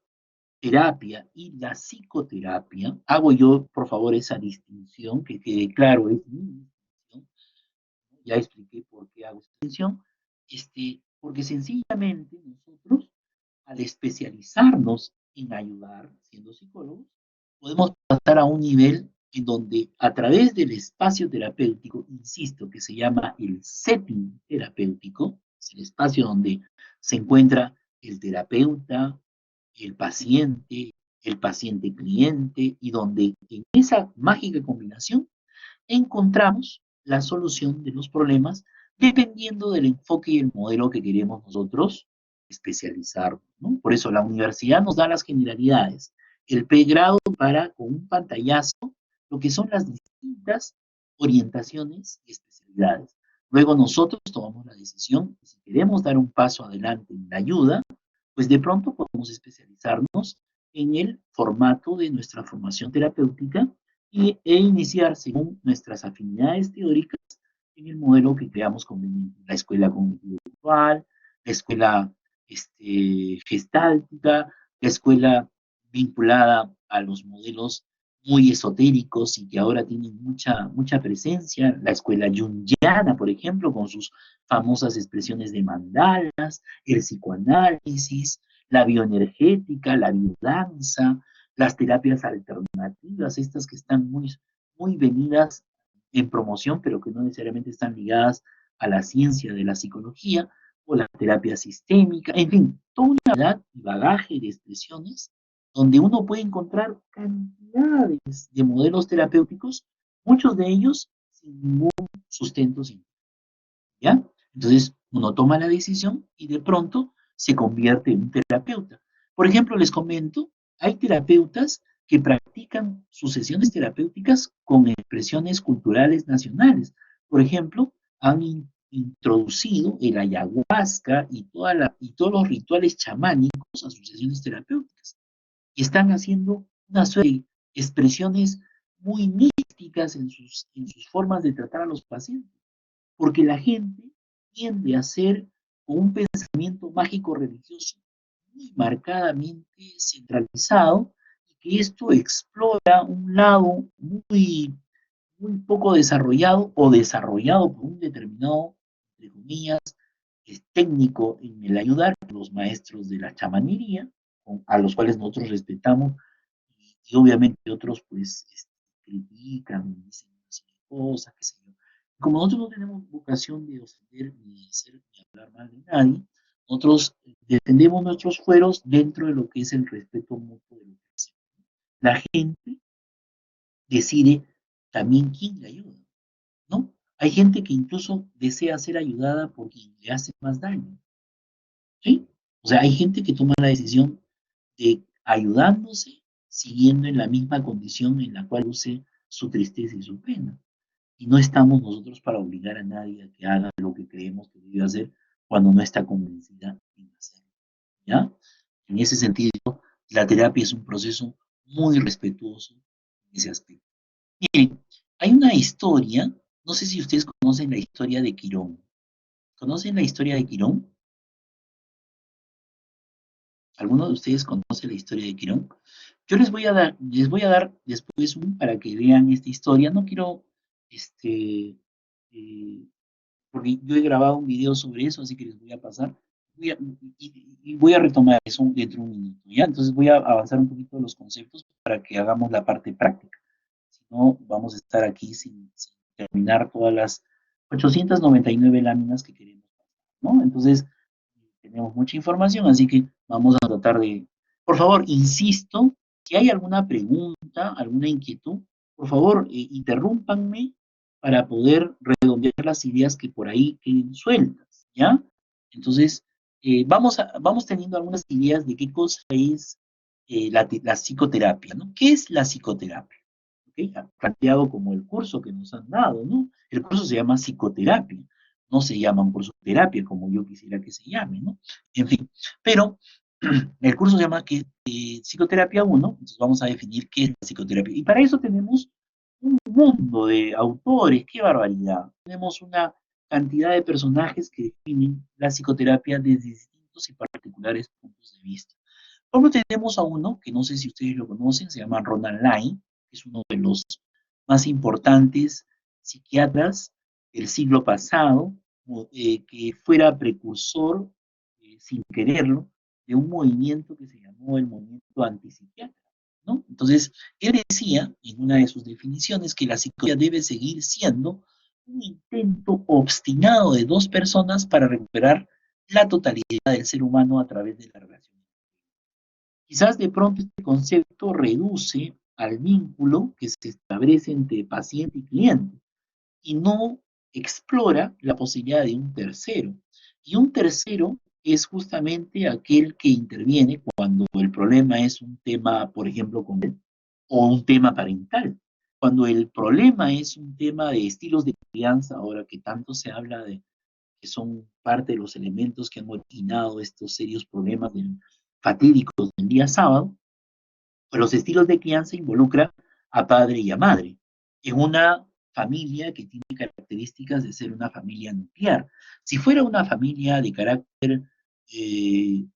terapia y la psicoterapia, hago yo, por favor, esa distinción, que quede claro, es mi distinción, ya expliqué por qué hago esa distinción, porque sencillamente nosotros, al especializarnos en ayudar, siendo psicólogos, podemos pasar a un nivel en donde a través del espacio terapéutico, insisto, que se llama el setting terapéutico, es el espacio donde se encuentra el terapeuta, el paciente cliente, y donde en esa mágica combinación encontramos la solución de los problemas dependiendo del enfoque y el modelo que queremos nosotros especializar, ¿no? Por eso la universidad nos da las generalidades, el pregrado para, con un pantallazo, lo que son las distintas orientaciones y especialidades. Luego nosotros tomamos la decisión, si queremos dar un paso adelante en la ayuda, pues de pronto podemos especializarnos en el formato de nuestra formación terapéutica e iniciar según nuestras afinidades teóricas en el modelo que creamos conveniente. La escuela cognitivo-virtual, la escuela gestáltica, la escuela vinculada a los modelos muy esotéricos y que ahora tienen mucha presencia, la escuela junguiana, por ejemplo, con sus famosas expresiones de mandalas, el psicoanálisis, la bioenergética, la biodanza, las terapias alternativas, estas que están muy venidas en promoción, pero que no necesariamente están ligadas a la ciencia de la psicología, o la terapia sistémica, en fin, toda una variedad y bagaje de expresiones donde uno puede encontrar cantidades de modelos terapéuticos, muchos de ellos sin ningún sustento científico, ¿ya? Entonces, uno toma la decisión y de pronto se convierte en un terapeuta. Por ejemplo, les comento, hay terapeutas que practican sus sesiones terapéuticas con expresiones culturales nacionales. Por ejemplo, han introducido el ayahuasca y todos los rituales chamánicos a sus sesiones terapéuticas. Y están haciendo una serie de expresiones muy místicas en sus formas de tratar a los pacientes, porque la gente tiende a ser con un pensamiento mágico religioso muy marcadamente centralizado, y que esto explora un lado muy poco desarrollado o desarrollado por un determinado, entre comillas, es técnico en el ayudar, los maestros de la chamanería, a los cuales nosotros respetamos, y obviamente otros pues critican, dicen una serie de cosas, qué sé yo. Como nosotros no tenemos vocación de ofender ni hacer ni hablar mal de nadie, nosotros defendemos nuestros fueros dentro de lo que es el respeto mutuo de lo que hacemos. La gente decide también quién le ayuda, ¿no? Hay gente que incluso desea ser ayudada por quien le hace más daño, ¿sí? O sea, hay gente que toma la decisión de ayudándose, siguiendo en la misma condición en la cual use su tristeza y su pena. Y no estamos nosotros para obligar a nadie a que haga lo que creemos que debe hacer cuando no está convencida en hacerlo, ¿ya? En ese sentido, la terapia es un proceso muy respetuoso en ese aspecto. Miren, hay una historia, no sé si ustedes conocen la historia de Quirón. ¿Conocen la historia de Quirón? ¿Alguno de ustedes conoce la historia de Quirón? Yo les voy a dar después un para que vean esta historia. No quiero, este, eh, porque yo he grabado un video sobre eso, así que les voy a pasar. Y voy a retomar eso dentro de un minuto, ¿ya? Entonces voy a avanzar un poquito los conceptos para que hagamos la parte práctica. Si no, vamos a estar aquí sin terminar todas las 899 láminas que queremos, ¿no? Entonces, tenemos mucha información, así que vamos a tratar de... Por favor, insisto, si hay alguna pregunta, alguna inquietud, por favor, interrúmpanme para poder redondear las ideas que por ahí queden sueltas, ¿ya? Entonces, vamos teniendo algunas ideas de qué cosa es la psicoterapia, ¿no? ¿Qué es la psicoterapia? ¿Ok? Planteado como el curso que nos han dado, ¿no? El curso se llama psicoterapia, no se llama un curso de terapia como yo quisiera que se llame, ¿no? En fin, pero el curso se llama Psicoterapia 1, entonces vamos a definir qué es la psicoterapia. Y para eso tenemos un mundo de autores, qué barbaridad. Tenemos una cantidad de personajes que definen la psicoterapia desde distintos y particulares puntos de vista. Luego tenemos a uno, que no sé si ustedes lo conocen, se llama Ronald Lyne, que es uno de los más importantes psiquiatras del siglo pasado, que fuera precursor, sin quererlo, de un movimiento que se llamó el movimiento antipsiquiatra, ¿no? Entonces, él decía en una de sus definiciones que la psicología debe seguir siendo un intento obstinado de dos personas para recuperar la totalidad del ser humano a través de la relación. Quizás de pronto este concepto reduce al vínculo que se establece entre paciente y cliente y no explora la posibilidad de un tercero. Y un tercero es justamente aquel que interviene cuando el problema es un tema, por ejemplo, con él, o un tema parental. Cuando el problema es un tema de estilos de crianza, ahora que tanto se habla de que son parte de los elementos que han originado estos serios problemas fatídicos del día sábado, pues los estilos de crianza involucran a padre y a madre en una familia que tiene características de ser una familia nuclear. Si fuera una familia de carácter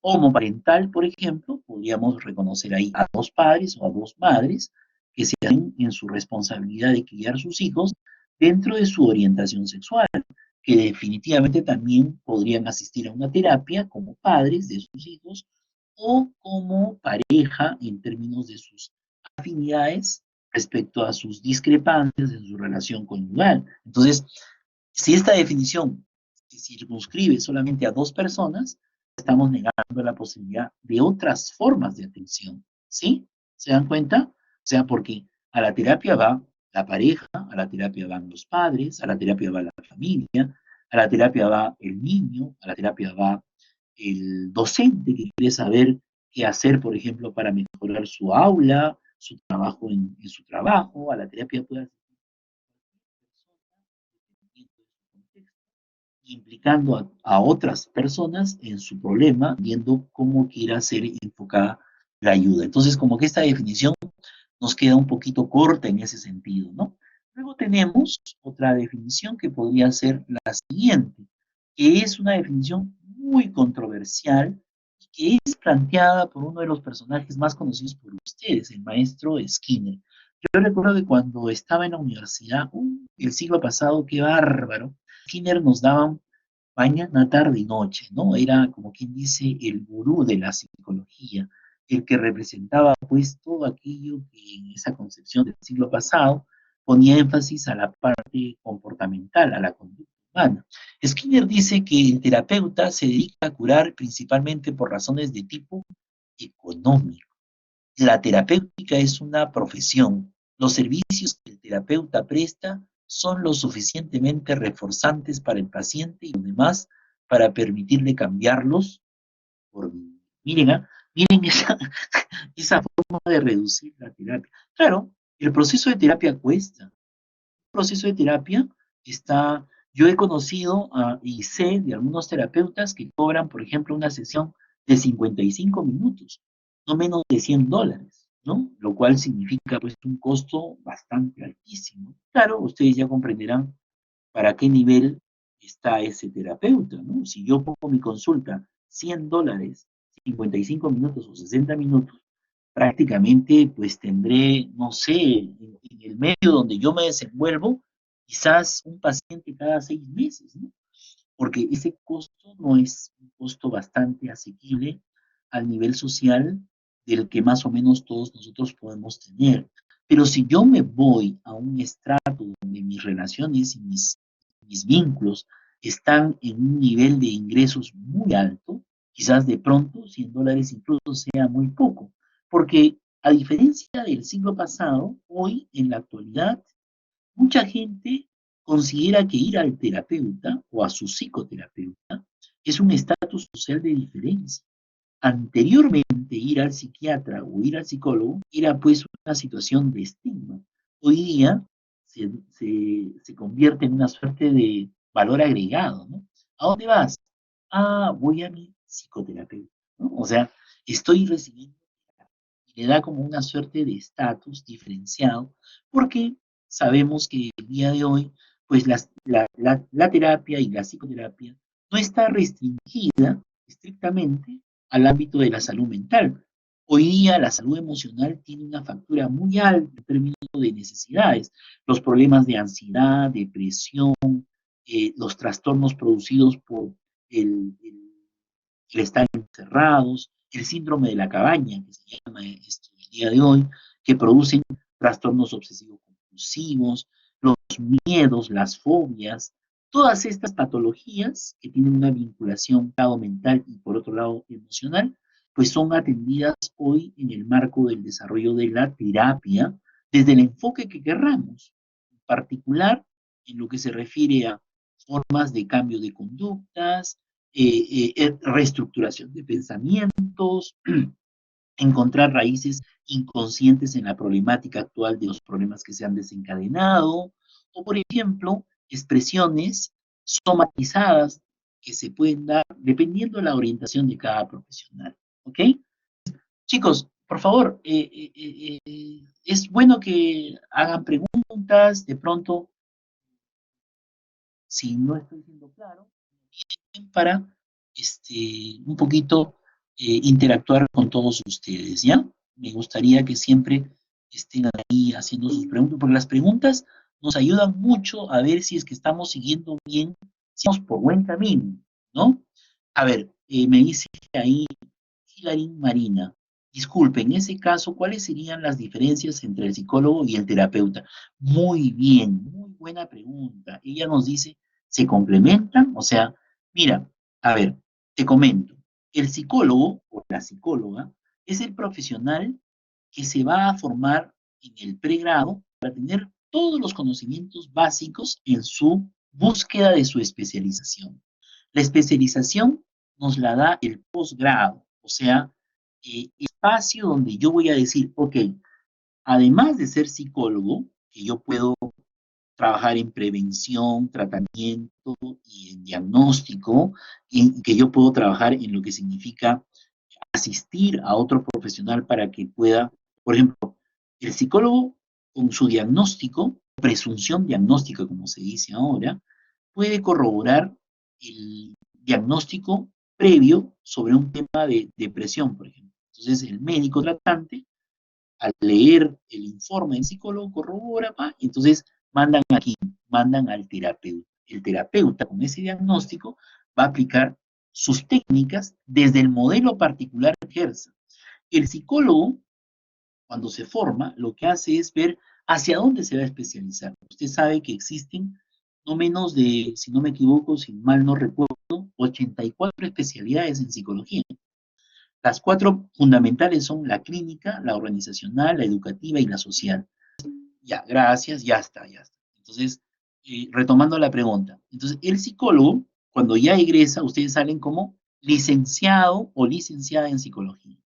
homoparental, por ejemplo, podríamos reconocer ahí a dos padres o a dos madres que se dan en su responsabilidad de criar sus hijos dentro de su orientación sexual, que definitivamente también podrían asistir a una terapia como padres de sus hijos o como pareja en términos de sus afinidades respecto a sus discrepancias en su relación conyugal. Entonces, si esta definición se circunscribe solamente a dos personas, estamos negando la posibilidad de otras formas de atención. ¿Sí? ¿Se dan cuenta? O sea, porque a la terapia va la pareja, a la terapia van los padres, a la terapia va la familia, a la terapia va el niño, a la terapia va el docente que quiere saber qué hacer, por ejemplo, para mejorar su aula, su trabajo en su trabajo, a la terapia puede asistir implicando a otras personas en su problema, viendo cómo quiera ser enfocada la ayuda. Entonces, como que esta definición nos queda un poquito corta en ese sentido, ¿no? Luego tenemos otra definición que podría ser la siguiente, que es una definición muy controversial y que es planteada por uno de los personajes más conocidos por ustedes, el maestro Skinner. Yo recuerdo que cuando estaba en la universidad, el siglo pasado, qué bárbaro, Skinner nos daba mañana, tarde y noche, ¿no? Era como quien dice el gurú de la psicología, el que representaba pues todo aquello que en esa concepción del siglo pasado ponía énfasis a la parte comportamental, a la conducta humana. Skinner dice que el terapeuta se dedica a curar principalmente por razones de tipo económico. La terapéutica es una profesión. Los servicios que el terapeuta presta son lo suficientemente reforzantes para el paciente y los demás para permitirle cambiarlos por vida. Miren, miren esa forma de reducir la terapia. Claro, el proceso de terapia cuesta. El proceso de terapia está, yo he conocido y sé de algunos terapeutas que cobran, por ejemplo, una sesión de 55 minutos, no menos de $100, ¿no? Lo cual significa pues un costo bastante altísimo. Claro, ustedes ya comprenderán para qué nivel está ese terapeuta, ¿no? Si yo pongo mi consulta $100, 55 minutos o 60 minutos, prácticamente pues tendré, no sé, en el medio donde yo me desenvuelvo, quizás un paciente cada 6 meses, ¿no? Porque ese costo no es un costo bastante asequible al nivel social del que más o menos todos nosotros podemos tener. Pero si yo me voy a un estrato donde mis relaciones y mis vínculos están en un nivel de ingresos muy alto, quizás de pronto $100 incluso sea muy poco, porque a diferencia del siglo pasado, hoy en la actualidad mucha gente considera que ir al terapeuta o a su psicoterapeuta es un estatus social de diferencia. Anteriormente, ir al psiquiatra o ir al psicólogo era pues una situación de estigma. Hoy día se convierte en una suerte de valor agregado, ¿no? ¿A dónde vas? Ah, voy a mi psicoterapeuta, ¿no? O sea, estoy recibiendo y le da como una suerte de estatus diferenciado, porque sabemos que el día de hoy, pues la terapia y la psicoterapia no está restringida estrictamente al ámbito de la salud mental. Hoy día la salud emocional tiene una factura muy alta en términos de necesidades. Los problemas de ansiedad, depresión, los trastornos producidos por el estar encerrados, el síndrome de la cabaña, que se llama esto el día de hoy, que producen trastornos obsesivos compulsivos, los miedos, las fobias, todas estas patologías que tienen una vinculación, por un lado mental y por otro lado emocional, pues son atendidas hoy en el marco del desarrollo de la terapia desde el enfoque que querramos, en particular en lo que se refiere a formas de cambio de conductas, reestructuración de pensamientos, encontrar raíces inconscientes en la problemática actual de los problemas que se han desencadenado, o por ejemplo, expresiones somatizadas que se pueden dar dependiendo de la orientación de cada profesional. ¿Ok? Chicos, por favor, es bueno que hagan preguntas, de pronto, si no estoy siendo claro, para un poquito interactuar con todos ustedes, ¿ya? Me gustaría que siempre estén ahí haciendo sus preguntas, porque las preguntas nos ayudan mucho a ver si es que estamos siguiendo bien, si estamos por buen camino, ¿no? A ver, me dice ahí Hilarín Marina. Disculpe, en ese caso, ¿cuáles serían las diferencias entre el psicólogo y el terapeuta? Muy bien, muy buena pregunta. Ella nos dice, ¿se complementan? O sea, mira, a ver, te comento. El psicólogo o la psicóloga es el profesional que se va a formar en el pregrado para tener todos los conocimientos básicos en su búsqueda de su especialización. La especialización nos la da el posgrado, o sea, espacio donde yo voy a decir, ok, además de ser psicólogo, que yo puedo trabajar en prevención, tratamiento y en diagnóstico, y que yo puedo trabajar en lo que significa asistir a otro profesional para que pueda, por ejemplo, el psicólogo con su diagnóstico, presunción diagnóstica, como se dice ahora, puede corroborar el diagnóstico previo sobre un tema de depresión, por ejemplo. Entonces, el médico tratante, al leer el informe del psicólogo, corrobora, y entonces mandan aquí, mandan al terapeuta. El terapeuta, con ese diagnóstico, va a aplicar sus técnicas desde el modelo particular que ejerza. El psicólogo, cuando se forma, lo que hace es ver hacia dónde se va a especializar. Usted sabe que existen no menos de, si no me equivoco, si mal no recuerdo, 84 especialidades en psicología. Las cuatro fundamentales son la clínica, la organizacional, la educativa y la social. Ya, gracias, ya está, ya está. Entonces, retomando la pregunta. Entonces, el psicólogo, cuando ya egresa, ustedes salen como licenciado o licenciada en psicología.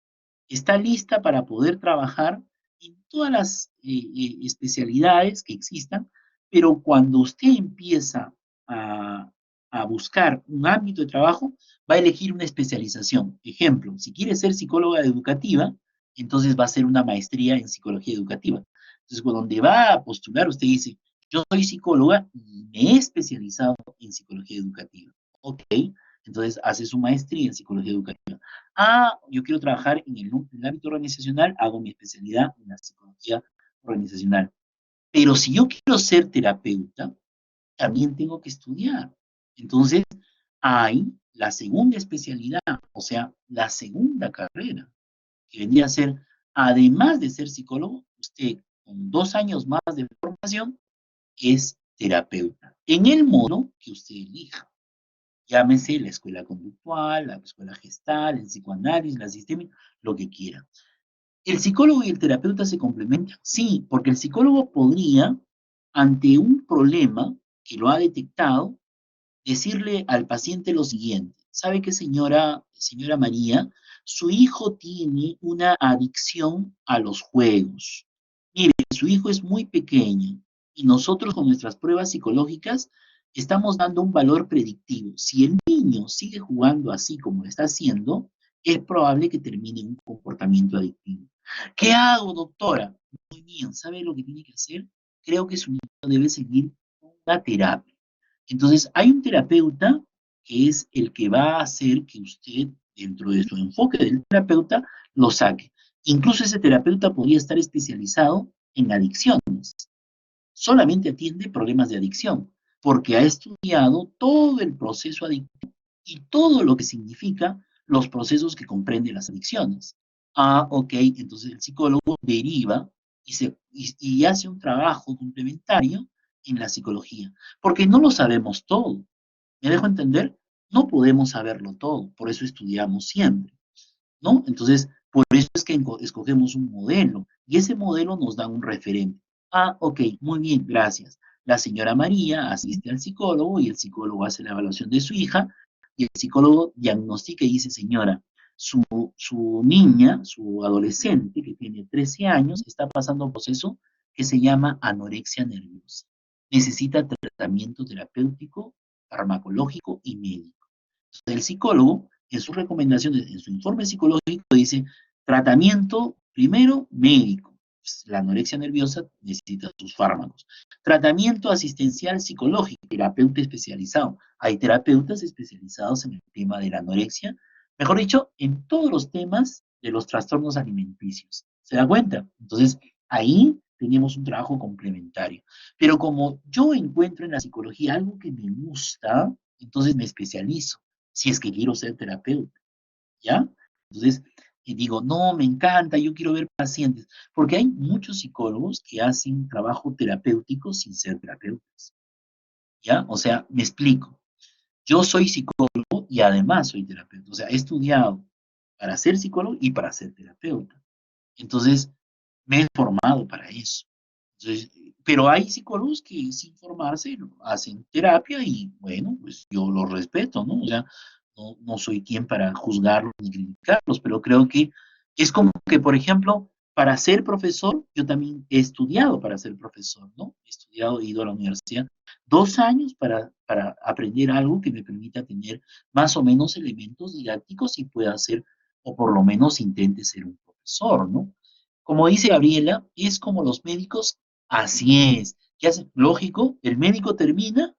Está lista para poder trabajar en todas las especialidades que existan, pero cuando usted empieza a, a buscar un ámbito de trabajo, va a elegir una especialización. Ejemplo, si quiere ser psicóloga educativa, entonces va a hacer una maestría en psicología educativa. Entonces, donde va a postular, usted dice, yo soy psicóloga y me he especializado en psicología educativa. Ok, entonces hace su maestría en psicología educativa. Ah, yo quiero trabajar en el ámbito organizacional, hago mi especialidad en la psicología organizacional. Pero si yo quiero ser terapeuta, también tengo que estudiar. Entonces, hay la segunda especialidad, o sea, la segunda carrera, que vendría a ser, además de ser psicólogo, usted con 2 años más de formación es terapeuta, en el modo que usted elija. Llámese la escuela conductual, la escuela gestal, el psicoanálisis, la sistémica, lo que quiera. ¿El psicólogo y el terapeuta se complementan? Sí, porque el psicólogo podría, ante un problema que lo ha detectado, decirle al paciente lo siguiente. ¿Sabe qué, señora María? Su hijo tiene una adicción a los juegos. Mire, su hijo es muy pequeño y nosotros con nuestras pruebas psicológicas estamos dando un valor predictivo. Si el niño sigue jugando así como lo está haciendo, es probable que termine en un comportamiento adictivo. ¿Qué hago, doctora? Muy bien, ¿sabe lo que tiene que hacer? Creo que su niño debe seguir una terapia. Entonces, hay un terapeuta que es el que va a hacer que usted, dentro de su enfoque del terapeuta, lo saque. Incluso ese terapeuta podría estar especializado en adicciones. Solamente atiende problemas de adicción, porque ha estudiado todo el proceso adictivo y todo lo que significa los procesos que comprenden las adicciones. Ah, ok, entonces el psicólogo deriva y hace un trabajo complementario en la psicología, porque no lo sabemos todo. ¿Me dejo entender? No podemos saberlo todo, por eso estudiamos siempre, ¿no? Entonces, por eso es que escogemos un modelo y ese modelo nos da un referente. Ah, ok, muy bien, gracias. La señora María asiste al psicólogo y el psicólogo hace la evaluación de su hija y el psicólogo diagnostica y dice, señora, su, su niña, su adolescente que tiene 13 años, está pasando un proceso que se llama anorexia nerviosa. Necesita tratamiento terapéutico, farmacológico y médico. Entonces, el psicólogo, en sus recomendaciones, en su informe psicológico, dice tratamiento primero médico. La anorexia nerviosa necesita sus fármacos. Tratamiento asistencial psicológico, terapeuta especializado. Hay terapeutas especializados en el tema de la anorexia, mejor dicho, en todos los temas de los trastornos alimenticios. ¿Se da cuenta? Entonces, ahí tenemos un trabajo complementario. Pero como yo encuentro en la psicología algo que me gusta, entonces me especializo, si es que quiero ser terapeuta, ¿ya? Entonces, digo, no, me encanta, yo quiero ver pacientes, porque hay muchos psicólogos que hacen trabajo terapéutico sin ser terapeutas, ¿ya? O sea, me explico. Yo soy psicólogo y además soy terapeuta, o sea, he estudiado para ser psicólogo y para ser terapeuta. Entonces, me he formado para eso. Entonces, pero hay psicólogos que sin formarse hacen terapia y bueno, pues yo los respeto, ¿no? O sea, no soy quien para juzgarlos ni criticarlos, pero creo que es como que, por ejemplo, para ser profesor, yo también he estudiado para ser profesor, ¿no? He estudiado, he ido a la universidad 2 años para aprender algo que me permita tener más o menos elementos didácticos y pueda ser, o por lo menos intente ser un profesor, ¿no? Como dice Gabriela, es como los médicos, así es. ¿Qué hace? Lógico, el médico termina,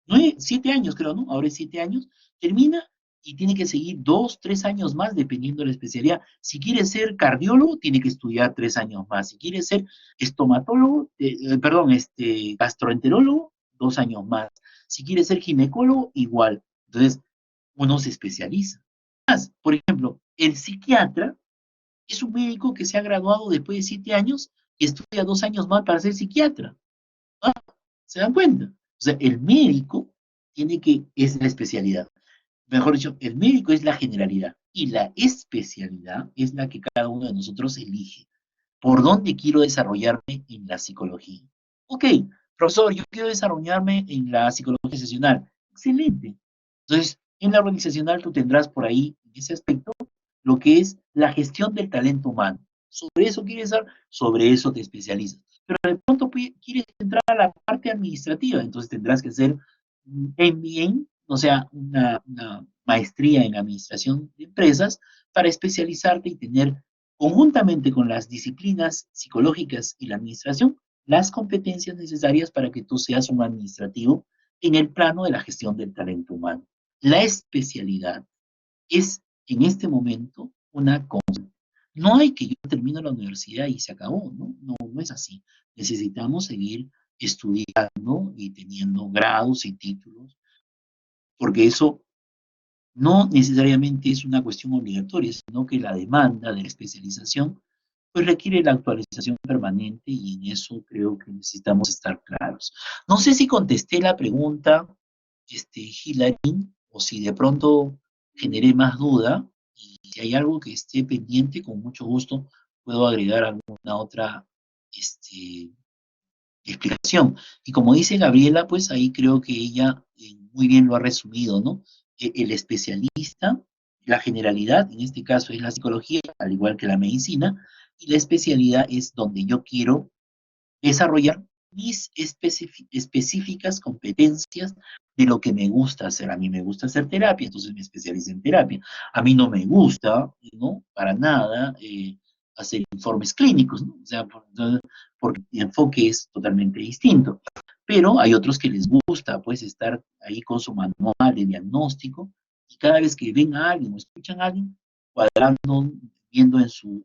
7 años creo, ¿no? Ahora es 7 años, termina y tiene que seguir 2, 3 años más dependiendo de la especialidad. Si quiere ser cardiólogo, tiene que estudiar 3 años más. Si quiere ser estomatólogo, perdón, gastroenterólogo, 2 años más. Si quiere ser ginecólogo, igual. Entonces, uno se especializa. Más, por ejemplo, el psiquiatra es un médico que se ha graduado después de 7 años y estudia 2 años más para ser psiquiatra. ¿Ah? ¿Se dan cuenta? O sea, el médico es la especialidad. Mejor dicho, el médico es la generalidad y la especialidad es la que cada uno de nosotros elige. ¿Por dónde quiero desarrollarme en la psicología? Ok, profesor, yo quiero desarrollarme en la psicología sesión. Excelente. Entonces, en la organizacional tú tendrás por ahí, en ese aspecto, lo que es la gestión del talento humano. Sobre eso quieres dar, sobre eso te especializas. Pero de pronto quieres entrar a la parte administrativa, entonces tendrás que hacer un MBA, o sea, una maestría en administración de empresas, para especializarte y tener, conjuntamente con las disciplinas psicológicas y la administración, las competencias necesarias para que tú seas un administrativo en el plano de la gestión del talento humano. La especialidad es en este momento una cosa. No hay que yo termino la universidad y se acabó, ¿no? No, no es así. Necesitamos seguir estudiando y teniendo grados y títulos, porque eso no necesariamente es una cuestión obligatoria, sino que la demanda de la especialización pues requiere la actualización permanente y en eso creo que necesitamos estar claros. No sé si contesté la pregunta, Hilary, o si de pronto generé más duda, y si hay algo que esté pendiente, con mucho gusto puedo agregar alguna otra este, explicación. Y como dice Gabriela, pues ahí creo que ella muy bien lo ha resumido, ¿no? El especialista, la generalidad, en este caso es la psicología, al igual que la medicina, y la especialidad es donde yo quiero desarrollar mis específicas competencias de lo que me gusta hacer. A mí me gusta hacer terapia, entonces me especializo en terapia. A mí no me gusta, ¿no? Para nada hacer informes clínicos, ¿no? O sea, porque mi enfoque es totalmente distinto. Pero hay otros que les gusta, pues, estar ahí con su manual de diagnóstico y cada vez que ven a alguien o escuchan a alguien, cuadrando, viendo en sus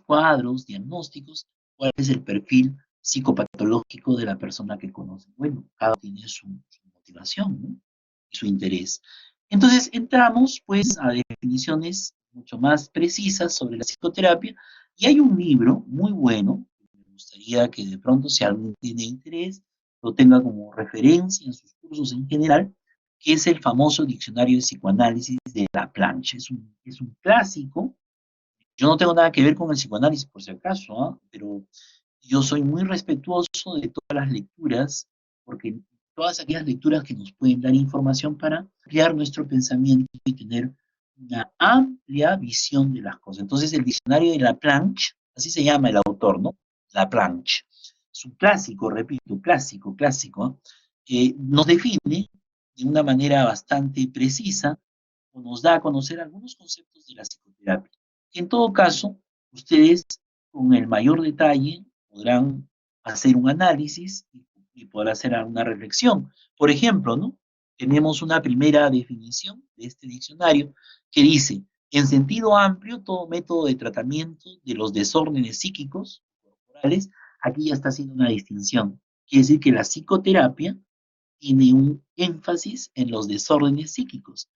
cuadros diagnósticos, cuál es el perfil psicopatológico de la persona que conoce. Bueno, cada uno tiene su motivación, ¿no? Y su interés. Entonces entramos pues a definiciones mucho más precisas sobre la psicoterapia y hay un libro muy bueno, me gustaría que de pronto si alguien tiene interés lo tenga como referencia en sus cursos en general, que es el famoso Diccionario de Psicoanálisis de Laplanche. Es un clásico. Yo no tengo nada que ver con el psicoanálisis, por si acaso, ¿ah? Pero yo soy muy respetuoso de todas las lecturas, porque todas aquellas lecturas que nos pueden dar información para ampliar nuestro pensamiento y tener una amplia visión de las cosas. Entonces, el diccionario de Laplanche, así se llama el autor, ¿no? Laplanche. Es un clásico, repito, clásico, clásico, nos define de una manera bastante precisa o nos da a conocer algunos conceptos de la psicoterapia. En todo caso, ustedes con el mayor detalle podrán hacer un análisis y podrán hacer una reflexión. Por ejemplo, ¿no? Tenemos una primera definición de este diccionario que dice, en sentido amplio, todo método de tratamiento de los desórdenes psíquicos corporales, aquí ya está haciendo una distinción. Quiere decir que la psicoterapia tiene un énfasis en los desórdenes psíquicos,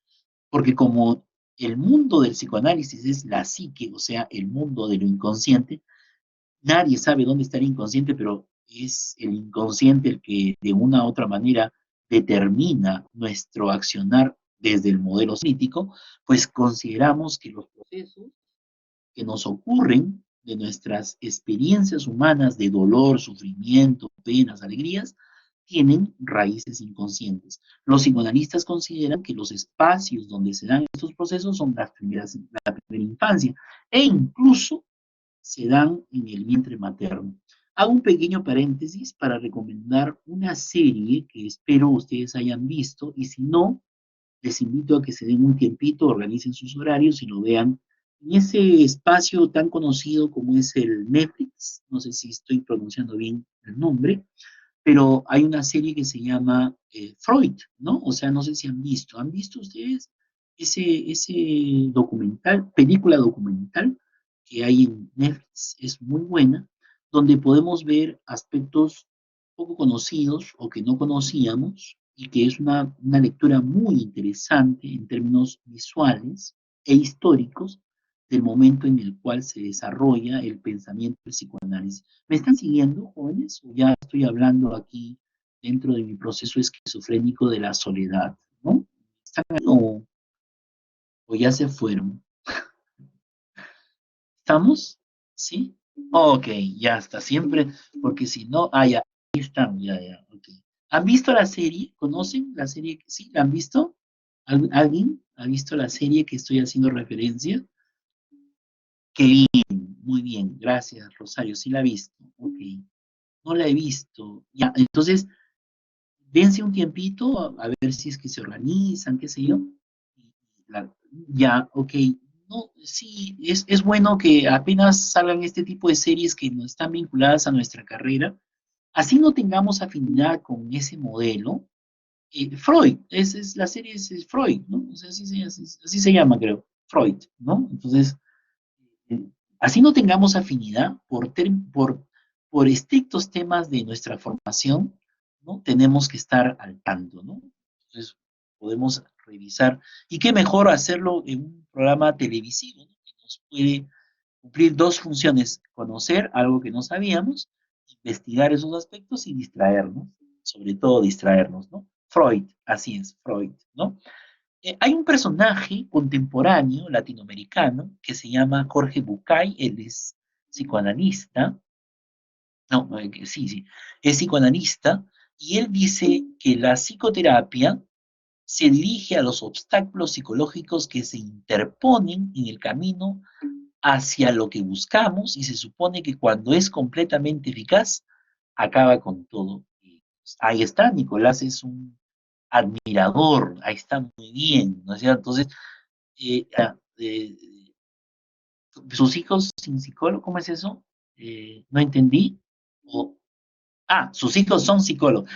porque como el mundo del psicoanálisis es la psique, o sea, el mundo de lo inconsciente, nadie sabe dónde está el inconsciente, pero es el inconsciente el que de una u otra manera determina nuestro accionar desde el modelo crítico, pues consideramos que los procesos que nos ocurren de nuestras experiencias humanas de dolor, sufrimiento, penas, alegrías, tienen raíces inconscientes. Los psicoanalistas consideran que los espacios donde se dan estos procesos son la primera infancia e incluso se dan en el vientre materno. Hago un pequeño paréntesis para recomendar una serie que espero ustedes hayan visto y si no, les invito a que se den un tiempito, organicen sus horarios y lo vean en ese espacio tan conocido como es el Netflix. No sé si estoy pronunciando bien el nombre, pero hay una serie que se llama Freud, ¿no? O sea, no sé si han visto ustedes ese documental, película documental que hay en Netflix, es muy buena, donde podemos ver aspectos poco conocidos o que no conocíamos y que es una lectura muy interesante en términos visuales e históricos del momento en el cual se desarrolla el pensamiento del psicoanálisis. ¿Me están siguiendo, jóvenes? ¿O ya estoy hablando aquí dentro de mi proceso esquizofrénico de la soledad? ¿No? ¿Están ahí o ya se fueron? ¿Estamos? ¿Sí? Ok, ya está, siempre, porque si no, ya, ahí están, ya, ok. ¿Han visto la serie? ¿Conocen la serie? ¿Sí? ¿La han visto? ¿Alguien ha visto la serie que estoy haciendo referencia? Qué bien, muy bien, gracias, Rosario, sí la he visto, ok. No la he visto, ya, entonces, dense un tiempito a ver si es que se organizan, qué sé yo. Ya, ok. No, sí, es bueno que apenas salgan este tipo de series que no están vinculadas a nuestra carrera, así no tengamos afinidad con ese modelo. Freud, la serie es Freud, ¿no? O sea, así se llama, creo, Freud, ¿no? Entonces, eh, así no tengamos afinidad por estrictos temas de nuestra formación, ¿no? Tenemos que estar al tanto, ¿no? Entonces, podemos revisar. Y qué mejor hacerlo en un programa televisivo, ¿no? Que nos puede cumplir dos funciones: conocer algo que no sabíamos, investigar esos aspectos y distraernos, sobre todo distraernos, ¿no? Freud, así es, Freud, ¿no? Hay un personaje contemporáneo latinoamericano que se llama Jorge Bucay, él es psicoanalista, no, sí, es psicoanalista, y él dice que la psicoterapia se dirige a los obstáculos psicológicos que se interponen en el camino hacia lo que buscamos, y se supone que cuando es completamente eficaz, acaba con todo. Y ahí está, Nicolás es un admirador, ahí está muy bien, ¿no es cierto? Entonces, eh, ah, eh, sus hijos sin psicólogo, ¿cómo es eso? No entendí. O, sus hijos son psicólogos.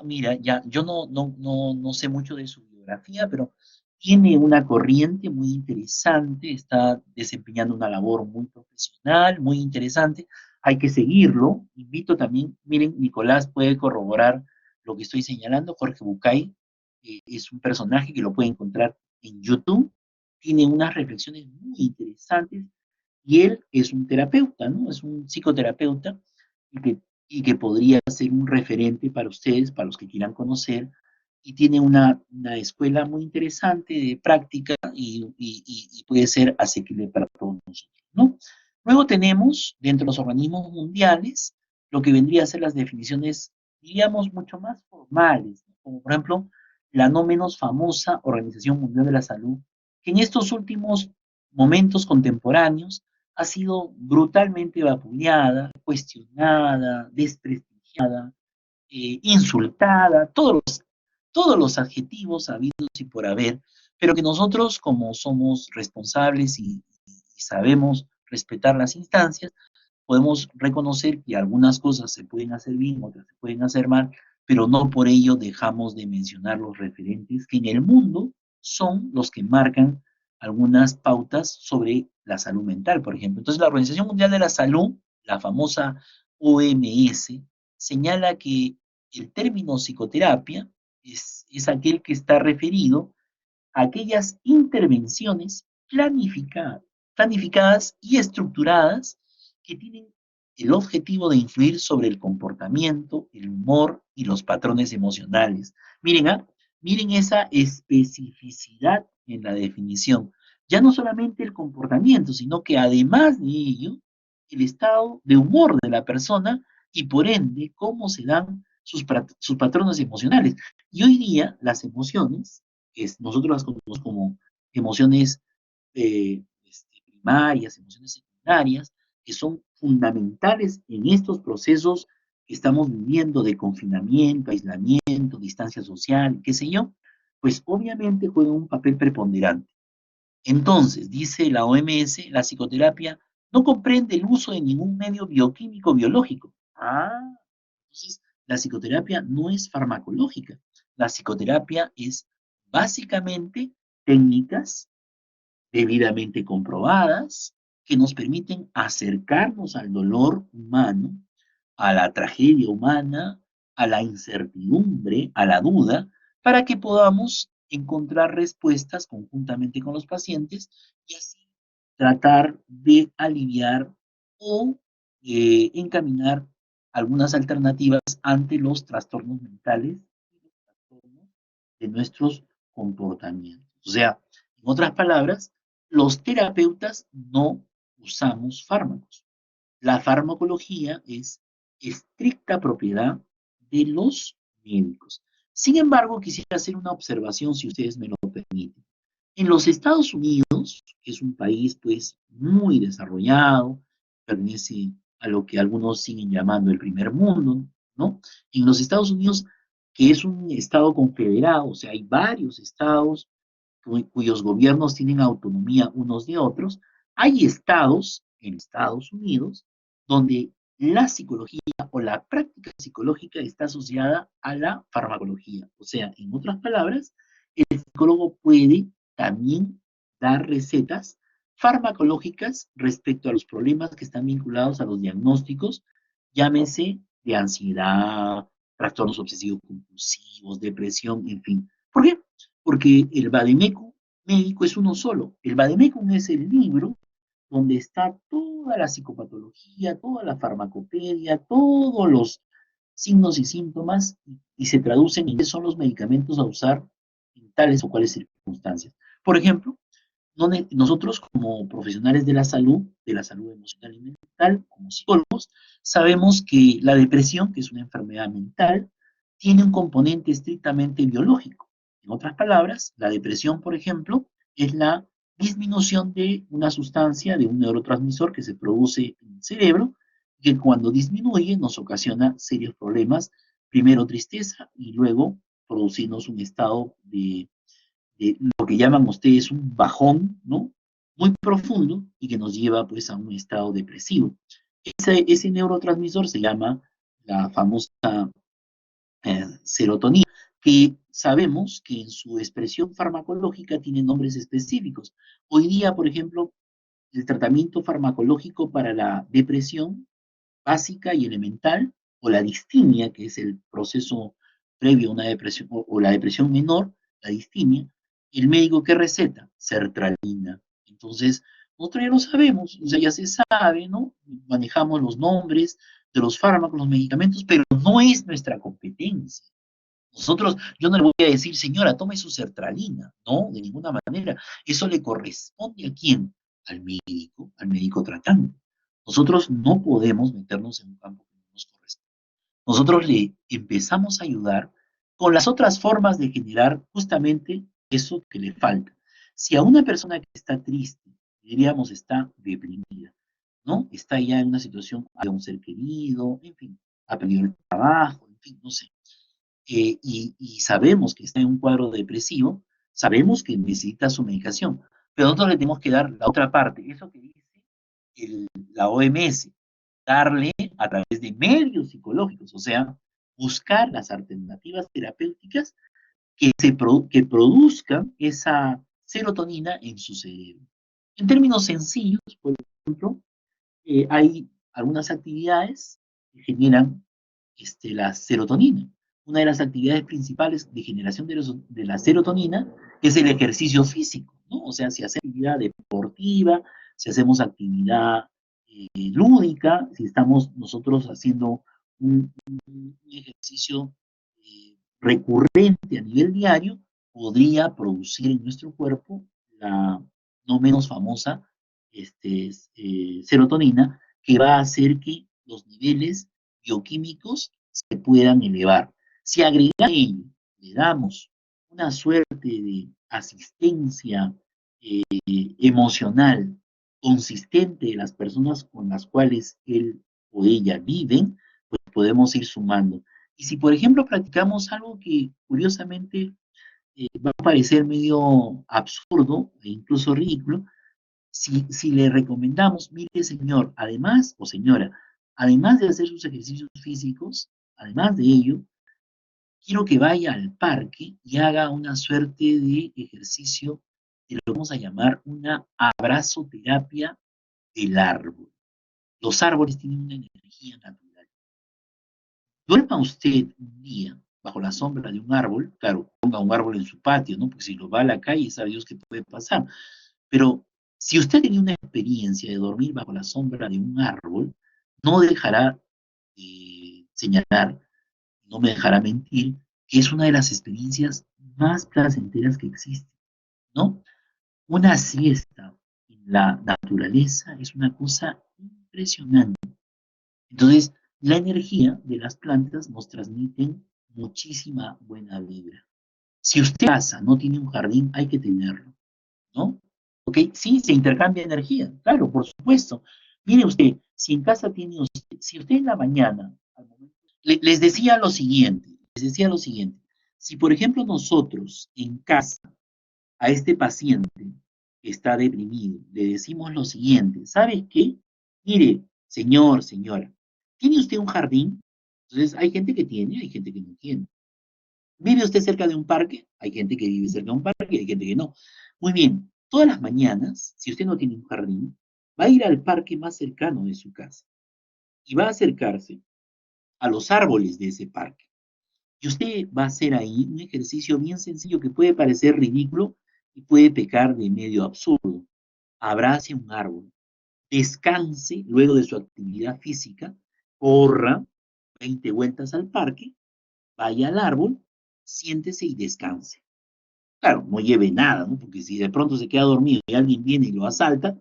Mira, ya, yo no sé mucho de su biografía, pero tiene una corriente muy interesante, está desempeñando una labor muy profesional, muy interesante. Hay que seguirlo. Invito también, miren, Nicolás puede corroborar lo que estoy señalando. Jorge Bucay es un personaje que lo puede encontrar en YouTube. Tiene unas reflexiones muy interesantes y él es un terapeuta, ¿no? Es un psicoterapeuta y que podría ser un referente para ustedes, para los que quieran conocer, y tiene una escuela muy interesante de práctica y puede ser asequible para todos nosotros, ¿no? Luego tenemos, dentro de los organismos mundiales, lo que vendría a ser las definiciones, diríamos, mucho más formales, ¿no? Como por ejemplo, la no menos famosa Organización Mundial de la Salud, que en estos últimos momentos contemporáneos ha sido brutalmente vapuleada, cuestionada, desprestigiada, insultada, todos los adjetivos habidos y por haber, pero que nosotros, como somos responsables y sabemos respetar las instancias, podemos reconocer que algunas cosas se pueden hacer bien, otras se pueden hacer mal, pero no por ello dejamos de mencionar los referentes que en el mundo son los que marcan algunas pautas sobre la salud mental, por ejemplo. Entonces, la Organización Mundial de la Salud, la famosa OMS, señala que el término psicoterapia es aquel que está referido a aquellas intervenciones planificadas y estructuradas que tienen el objetivo de influir sobre el comportamiento, el humor y los patrones emocionales. Miren, miren esa especificidad en la definición. Ya no solamente el comportamiento, sino que además de ello, el estado de humor de la persona y por ende cómo se dan sus patrones emocionales. Y hoy día las emociones, nosotros las conocemos como emociones primarias, emociones secundarias, que son fundamentales en estos procesos que estamos viviendo de confinamiento, aislamiento, distancia social, qué sé yo, pues obviamente juegan un papel preponderante. Entonces, dice la OMS, la psicoterapia no comprende el uso de ningún medio bioquímico biológico. Entonces la psicoterapia no es farmacológica. La psicoterapia es básicamente técnicas debidamente comprobadas que nos permiten acercarnos al dolor humano, a la tragedia humana, a la incertidumbre, a la duda, para que podamos encontrar respuestas conjuntamente con los pacientes y así tratar de aliviar o encaminar algunas alternativas ante los trastornos mentales y los trastornos de nuestros comportamientos. O sea, en otras palabras, los terapeutas no usamos fármacos. La farmacología es estricta propiedad de los médicos. Sin embargo, quisiera hacer una observación, si ustedes me lo permiten. En los Estados Unidos, que es un país pues muy desarrollado, pertenece a lo que algunos siguen llamando el primer mundo, ¿no? En los Estados Unidos, que es un estado confederado, o sea, hay varios estados cuyos gobiernos tienen autonomía unos de otros, hay estados en Estados Unidos donde la psicología o la práctica psicológica está asociada a la farmacología. O sea, en otras palabras, el psicólogo puede también dar recetas farmacológicas respecto a los problemas que están vinculados a los diagnósticos, llámese de ansiedad, trastornos obsesivos compulsivos, depresión, en fin. ¿Por qué? Porque el vademecum médico es uno solo. El vademecum es el libro donde está toda la psicopatología, toda la farmacopedia, todos los signos y síntomas y se traducen en qué son los medicamentos a usar en tales o cuales circunstancias. Por ejemplo, nosotros como profesionales de la salud emocional y mental, como psicólogos, sabemos que la depresión, que es una enfermedad mental, tiene un componente estrictamente biológico. En otras palabras, la depresión, por ejemplo, es la disminución de una sustancia, de un neurotransmisor que se produce en el cerebro, que cuando disminuye nos ocasiona serios problemas, primero tristeza y luego producirnos un estado de lo que llaman ustedes un bajón, ¿no? Muy profundo y que nos lleva pues a un estado depresivo. Ese neurotransmisor se llama la famosa serotonina, que sabemos que en su expresión farmacológica tiene nombres específicos. Hoy día, por ejemplo, el tratamiento farmacológico para la depresión básica y elemental, o la distimia, que es el proceso previo a una depresión, o la depresión menor, la distimia, el médico que receta, sertralina. Entonces, nosotros ya lo sabemos, o sea, ya se sabe, ¿no? Manejamos los nombres de los fármacos, los medicamentos, pero no es nuestra competencia. Nosotros, yo no le voy a decir, señora, tome su sertralina, no, de ninguna manera. Eso le corresponde a quién? Al médico tratante. Nosotros no podemos meternos en un campo que no nos corresponde. Nosotros le empezamos a ayudar con las otras formas de generar justamente eso que le falta. Si a una persona que está triste, diríamos, está deprimida, ¿no? Está ya en una situación de un ser querido, en fin, ha perdido el trabajo, en fin, no sé, y sabemos que está en un cuadro depresivo, sabemos que necesita su medicación, pero nosotros le tenemos que dar la otra parte, eso que dice la OMS, darle a través de medios psicológicos, o sea, buscar las alternativas terapéuticas que produzcan esa serotonina en su cerebro. En términos sencillos, por ejemplo, hay algunas actividades que generan la serotonina. Una de las actividades principales de generación de la serotonina es el ejercicio físico, ¿no? O sea, si hacemos actividad deportiva, si hacemos actividad lúdica, si estamos nosotros haciendo un ejercicio recurrente a nivel diario, podría producir en nuestro cuerpo la no menos famosa serotonina, que va a hacer que los niveles bioquímicos se puedan elevar. Si agregamos, le damos una suerte de asistencia emocional consistente de las personas con las cuales él o ella viven, pues podemos ir sumando. Y si, por ejemplo, practicamos algo que curiosamente va a parecer medio absurdo e incluso ridículo, si le recomendamos, mire señor, además, o señora, además de hacer sus ejercicios físicos, además de ello, quiero que vaya al parque y haga una suerte de ejercicio que lo vamos a llamar una abrazoterapia del árbol. Los árboles tienen una energía natural. Duerma usted un día bajo la sombra de un árbol, claro, ponga un árbol en su patio, ¿no? Porque si lo va a la calle, sabe Dios qué puede pasar. Pero si usted tenía una experiencia de dormir bajo la sombra de un árbol, no dejará señalar, no me dejará mentir, que es una de las experiencias más placenteras que existen, ¿no? Una siesta en la naturaleza es una cosa impresionante. Entonces, la energía de las plantas nos transmiten muchísima buena vibra. Si usted casa no tiene un jardín, hay que tenerlo, ¿no? ¿Ok? Sí, se intercambia energía, claro, por supuesto. Mire usted, si en casa tiene usted, si usted en la mañana, les decía lo siguiente, si por ejemplo nosotros en casa a este paciente que está deprimido, le decimos lo siguiente, ¿sabe qué? Mire, señor, señora, ¿tiene usted un jardín? Entonces, hay gente que tiene, hay gente que no tiene. ¿Vive usted cerca de un parque? Hay gente que vive cerca de un parque, hay gente que no. Muy bien, todas las mañanas, si usted no tiene un jardín, va a ir al parque más cercano de su casa y va a acercarse a los árboles de ese parque. Y usted va a hacer ahí un ejercicio bien sencillo que puede parecer ridículo y puede pecar de medio absurdo. Abrace un árbol, descanse luego de su actividad física, corra 20 vueltas al parque, vaya al árbol, siéntese y descanse. Claro, no lleve nada, ¿no? Porque si de pronto se queda dormido y alguien viene y lo asalta,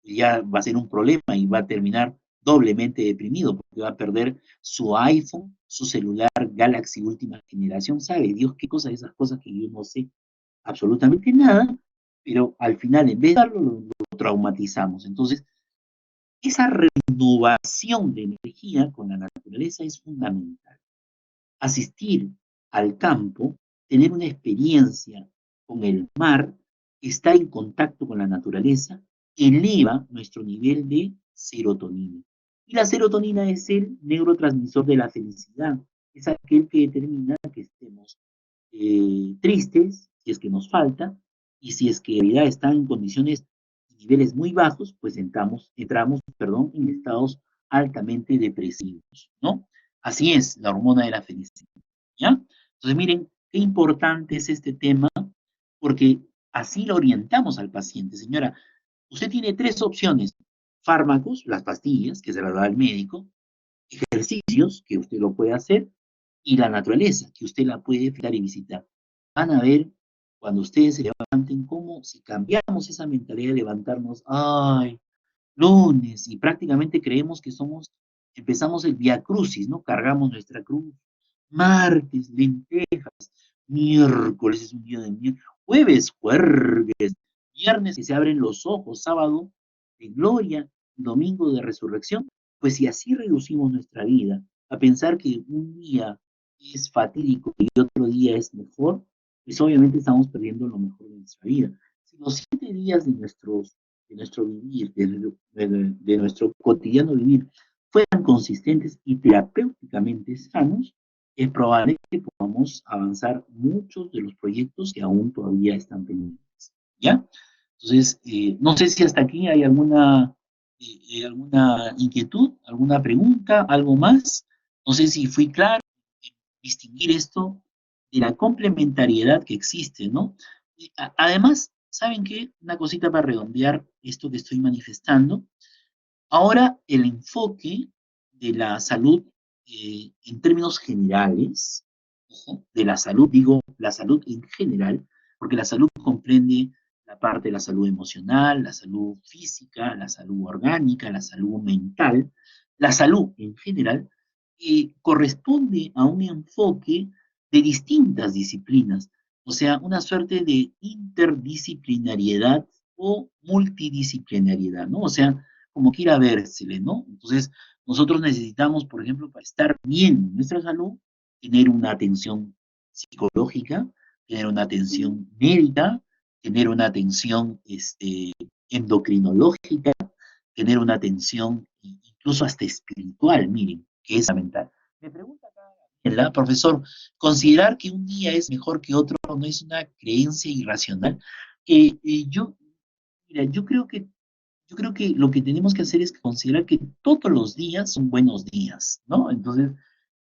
pues ya va a ser un problema y va a terminar doblemente deprimido porque va a perder su iPhone, su celular Galaxy última generación, sabe Dios qué cosa de esas cosas que yo no sé absolutamente nada, pero al final en vez de darlo lo traumatizamos. Entonces, esa renovación de energía con la naturaleza es fundamental. Asistir al campo, tener una experiencia con el mar, estar en contacto con la naturaleza, eleva nuestro nivel de serotonina. Y la serotonina es el neurotransmisor de la felicidad, es aquel que determina que estemos tristes, si es que nos falta, y si es que en realidad están en condiciones y niveles muy bajos, pues entramos en estados altamente depresivos, ¿no? Así es la hormona de la felicidad, ¿ya? Entonces, miren, qué importante es este tema, porque así lo orientamos al paciente. Señora, usted tiene tres opciones: fármacos, las pastillas, que se las da el médico; ejercicios, que usted lo puede hacer; y la naturaleza, que usted la puede visitar y visitar. Van a ver cuando ustedes se levanten cómo si cambiamos esa mentalidad de levantarnos, ay, lunes, y prácticamente creemos que empezamos el Via Crucis, ¿no? Cargamos nuestra cruz. Martes, lentejas; miércoles es un día de mierda; jueves, juergues; viernes que se abren los ojos; sábado de gloria; domingo de resurrección. Pues si así reducimos nuestra vida a pensar que un día es fatídico y otro día es mejor, pues obviamente estamos perdiendo lo mejor de nuestra vida. Si los 7 días de nuestro vivir, de nuestro cotidiano vivir, fueran consistentes y terapéuticamente sanos, es probable que podamos avanzar muchos de los proyectos que aún todavía están pendientes. ¿Ya? Entonces, no sé si hasta aquí hay alguna inquietud, alguna pregunta, algo más. No sé si fui claro en distinguir esto de la complementariedad que existe, ¿no? Además, ¿saben qué? Una cosita para redondear esto que estoy manifestando. Ahora, el enfoque de la salud en términos generales, ojo, de la salud, digo la salud en general, porque la salud comprende la parte de la salud emocional, la salud física, la salud orgánica, la salud mental, la salud en general, corresponde a un enfoque de distintas disciplinas, o sea, una suerte de interdisciplinariedad o multidisciplinariedad, ¿no? O sea, como quiera vérsele, ¿no? Entonces, nosotros necesitamos, por ejemplo, para estar bien en nuestra salud, tener una atención psicológica, tener una atención médica, tener una atención endocrinológica, tener una atención incluso hasta espiritual, miren, que es fundamental. Me pregunta acá, Daniela, profesor, ¿considerar que un día es mejor que otro no es una creencia irracional? Eh, eh, yo, mira, yo creo que lo que tenemos que hacer es considerar que todos los días son buenos días, ¿no? Entonces,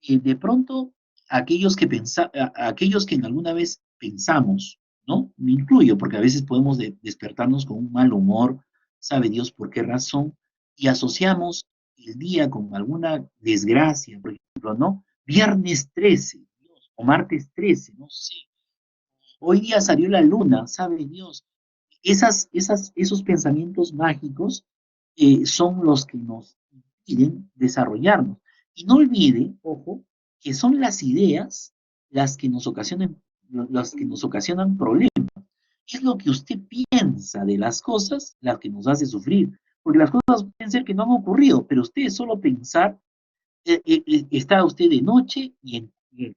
de pronto aquellos que en alguna vez pensamos, ¿no? Me incluyo, porque a veces podemos despertarnos con un mal humor, sabe Dios por qué razón, y asociamos el día con alguna desgracia, por ejemplo, ¿no? Viernes 13, Dios, o martes 13, no sé. Hoy día salió la luna, sabe Dios. Esos pensamientos mágicos son los que nos impiden desarrollarnos. Y no olvide, ojo, que son las ideas las que nos ocasionan problemas. Es lo que usted piensa de las cosas las que nos hace sufrir. Porque las cosas pueden ser que no han ocurrido, pero usted solo pensar, está usted de noche y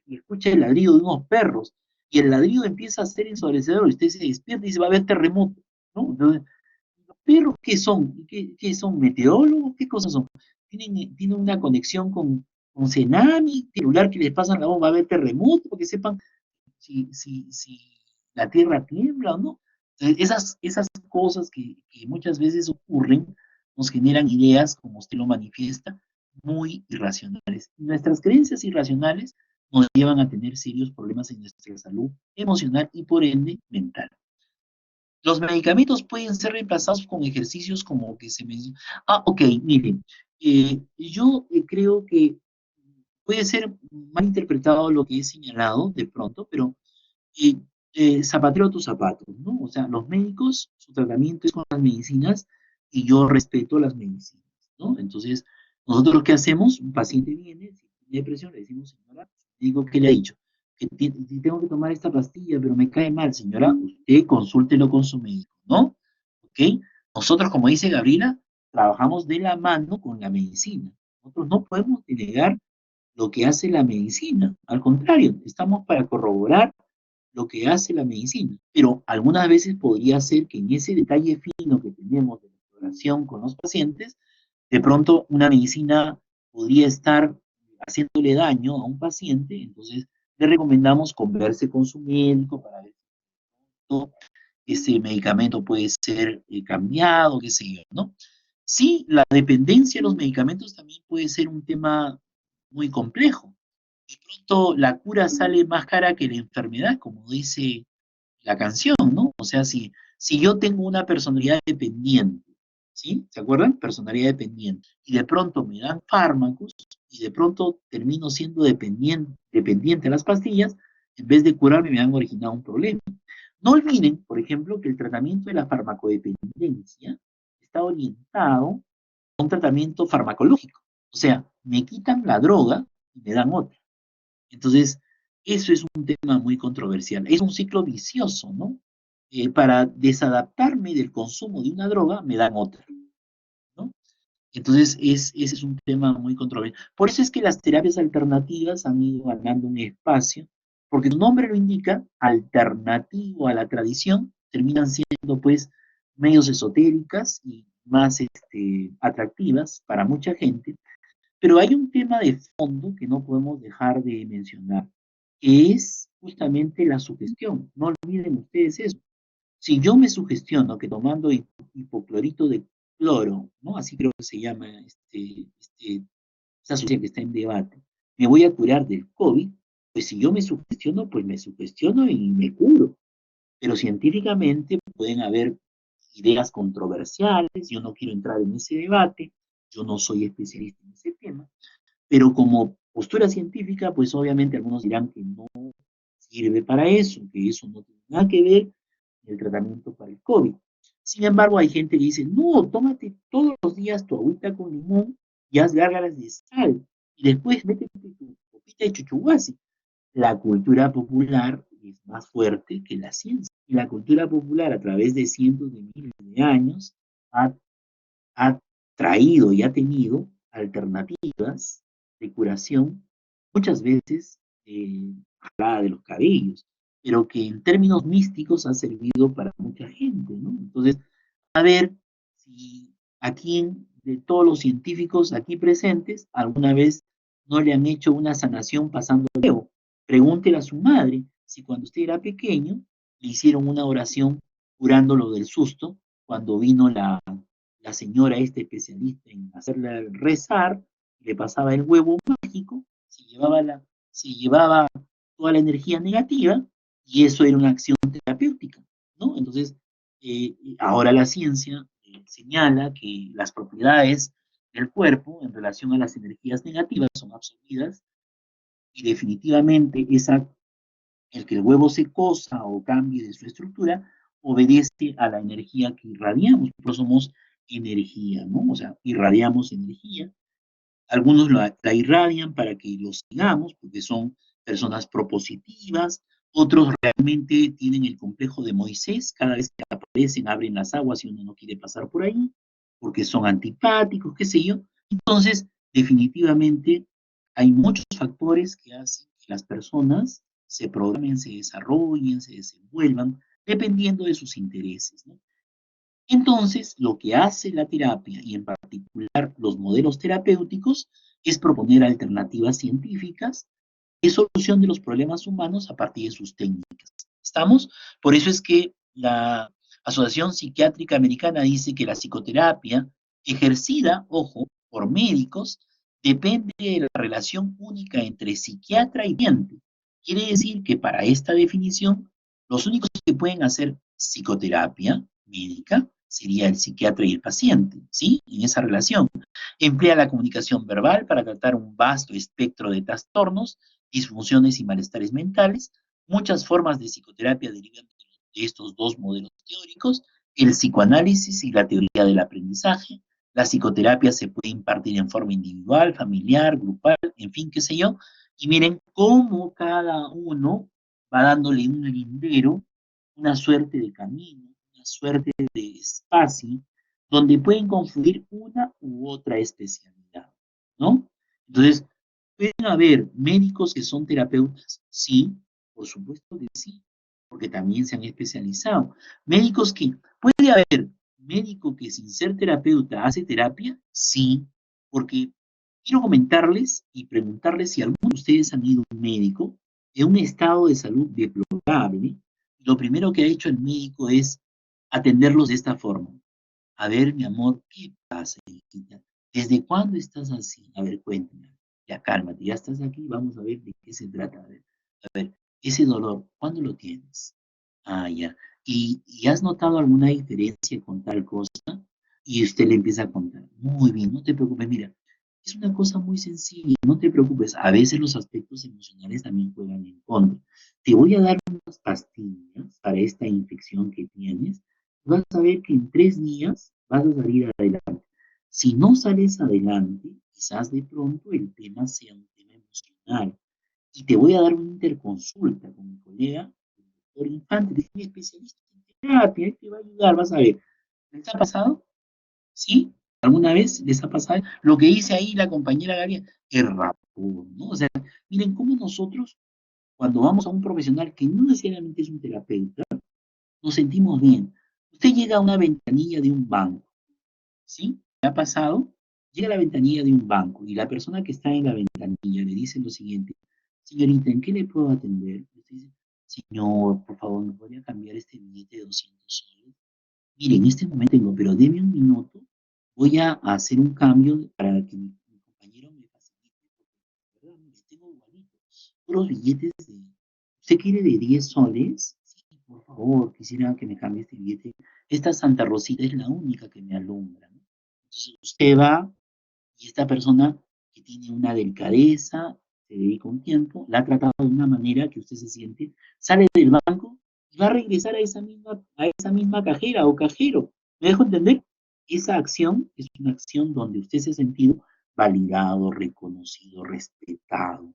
escucha el ladrido de unos perros, y el ladrido empieza a ser ensordecedor, y usted se despierta y dice, va a haber terremoto, ¿no? Entonces, ¿los perros qué son? ¿Qué son? ¿Meteorólogos? ¿Qué cosas son? ¿Tienen una conexión con Cenami, celular que les pasan la voz, va a haber terremoto, porque sepan si la tierra tiembla o no? Entonces, esas cosas que muchas veces ocurren nos generan ideas, como usted lo manifiesta, muy irracionales. Nuestras creencias irracionales nos llevan a tener serios problemas en nuestra salud emocional y por ende mental. Los medicamentos pueden ser reemplazados con ejercicios como que se menciona. Ah, ok, miren, yo creo que puede ser mal interpretado lo que he señalado de pronto, pero eh, zapatero a tus zapatos, ¿no? O sea, los médicos, su tratamiento es con las medicinas y yo respeto las medicinas, ¿no? Entonces, nosotros lo que hacemos, un paciente viene, si tiene depresión, le decimos, señora, digo, ¿qué le ha dicho? Que tengo que tomar esta pastilla, pero me cae mal, señora, usted consúltelo con su médico, ¿no? ¿Ok? Nosotros, como dice Gabriela, trabajamos de la mano con la medicina. Nosotros no podemos delegar lo que hace la medicina. Al contrario, estamos para corroborar lo que hace la medicina. Pero algunas veces podría ser que en ese detalle fino que tenemos de la exploración con los pacientes, de pronto una medicina podría estar haciéndole daño a un paciente, entonces le recomendamos converse con su médico para ver si ese medicamento puede ser cambiado, qué sé yo, ¿no? Sí, la dependencia de los medicamentos también puede ser un tema muy complejo. De pronto la cura sale más cara que la enfermedad, como dice la canción, ¿no? O sea, si yo tengo una personalidad dependiente, ¿sí? ¿Se acuerdan? Personalidad dependiente. Y de pronto me dan fármacos y de pronto termino siendo dependiente a las pastillas, en vez de curarme me han originado un problema. No olviden, por ejemplo, que el tratamiento de la farmacodependencia está orientado a un tratamiento farmacológico. O sea, me quitan la droga y me dan otra. Entonces, eso es un tema muy controversial. Es un ciclo vicioso, ¿no? Para desadaptarme del consumo de una droga, me dan otra, ¿no? Entonces, ese es un tema muy controversial. Por eso es que las terapias alternativas han ido ganando un espacio, porque su nombre lo indica, alternativo a la tradición, terminan siendo, pues, medios esotéricas y más atractivas para mucha gente, pero hay un tema de fondo que no podemos dejar de mencionar, que es justamente la sugestión. No olviden ustedes eso. Si yo me sugestiono que tomando hipoclorito de cloro, ¿no? Así creo que se llama esta sustancia que está en debate, me voy a curar del COVID, pues si yo me sugestiono, pues me sugestiono y me curo. Pero científicamente pueden haber ideas controversiales, yo no quiero entrar en ese debate, yo no soy especialista en ese tema, pero como postura científica, pues obviamente algunos dirán que no sirve para eso, que eso no tiene nada que ver en el tratamiento para el COVID. Sin embargo, hay gente que dice, no, tómate todos los días tu agüita con limón y haz gárgaras de sal, y después métete tu copita de chuchuguasi. La cultura popular es más fuerte que la ciencia. Y la cultura popular, a través de cientos de miles de años, ha ha traído y ha tenido alternativas de curación, muchas veces jalada de los cabellos, pero que en términos místicos ha servido para mucha gente, ¿no? Entonces, a ver si a quién de todos los científicos aquí presentes alguna vez no le han hecho una sanación pasando el dedo. Pregúntele a su madre si cuando usted era pequeño le hicieron una oración curándolo del susto cuando vino la señora especialista en hacerle rezar, le pasaba el huevo mágico, se llevaba toda la energía negativa y eso era una acción terapéutica, ¿no? Entonces, ahora la ciencia señala que las propiedades del cuerpo en relación a las energías negativas son absorbidas y definitivamente el que el huevo se cosa o cambie de su estructura obedece a la energía que irradiamos. Nosotros somos energía, ¿no? O sea, irradiamos energía. Algunos la irradian para que los sigamos, porque son personas propositivas. Otros realmente tienen el complejo de Moisés. Cada vez que aparecen, abren las aguas y uno no quiere pasar por ahí, porque son antipáticos, qué sé yo. Entonces, definitivamente, hay muchos factores que hacen que las personas se programen, se desarrollen, se desenvuelvan, dependiendo de sus intereses, ¿no? Entonces, lo que hace la terapia y en particular los modelos terapéuticos es proponer alternativas científicas de solución de los problemas humanos a partir de sus técnicas. ¿Estamos? Por eso es que la Asociación Psiquiátrica Americana dice que la psicoterapia ejercida, ojo, por médicos, depende de la relación única entre psiquiatra y paciente. Quiere decir que para esta definición, los únicos que pueden hacer psicoterapia médica sería el psiquiatra y el paciente, ¿sí? En esa relación. Emplea la comunicación verbal para tratar un vasto espectro de trastornos, disfunciones y malestares mentales. Muchas formas de psicoterapia derivan de estos dos modelos teóricos, el psicoanálisis y la teoría del aprendizaje. La psicoterapia se puede impartir en forma individual, familiar, grupal, en fin, qué sé yo. Y miren cómo cada uno va dándole un lindero, una suerte de camino, una suerte de espacio, donde pueden confluir una u otra especialidad, ¿no? Entonces, ¿pueden haber médicos que son terapeutas? Sí, por supuesto que sí, porque también se han especializado. Médicos que, ¿puede haber médico que sin ser terapeuta hace terapia? Sí, porque quiero comentarles y preguntarles si alguno de ustedes han ido a un médico en un estado de salud deplorable. Lo primero que ha hecho el médico es atenderlos de esta forma. A ver, mi amor, ¿qué pasa, hijita? ¿Desde cuándo estás así? A ver, cuéntame. Ya cálmate, ya estás aquí, vamos a ver de qué se trata. A ver, ese dolor, ¿cuándo lo tienes? Ah, ya. ¿Y has notado alguna diferencia con tal cosa? Y usted le empieza a contar. Muy bien, no te preocupes, mira, es una cosa muy sencilla, no te preocupes. A veces los aspectos emocionales también juegan en contra. Te voy a dar unas pastillas para esta infección que tienes. Vas a ver que en 3 días vas a salir adelante. Si no sales adelante, quizás de pronto el tema sea un tema emocional. Y te voy a dar una interconsulta con mi colega, el doctor Infante, que es un especialista en terapia, él te va a ayudar, vas a ver. ¿Les ha pasado? ¿Sí? ¿Alguna vez les ha pasado? Lo que dice ahí la compañera Gabriela, es rapón, ¿no? O sea, miren cómo nosotros, cuando vamos a un profesional que no necesariamente es un terapeuta, nos sentimos bien. Usted llega a una ventanilla de un banco, ¿sí? ¿Le ha pasado? Llega a la ventanilla de un banco y la persona que está en la ventanilla le dice lo siguiente, señorita, ¿en qué le puedo atender? Y usted dice, señor, por favor, ¿me podría cambiar este billete de 200 soles? Mire, en este momento tengo, pero deme un minuto, voy a hacer un cambio para que mi compañero me facilite, porque ¿verdad? Mire, tengo igualitos, puros billetes de, ¿usted quiere de 10 soles? Sí, por favor, quisiera que me cambie este billete. Esta Santa Rosita es la única que me alumbra, ¿no? Entonces usted va y esta persona que tiene una delicadeza, se dedica un tiempo, la ha tratado de una manera que usted se siente, sale del banco y va a regresar a esa misma cajera o cajero. ¿Me dejo entender? Esa acción es una acción donde usted se ha sentido validado, reconocido, respetado.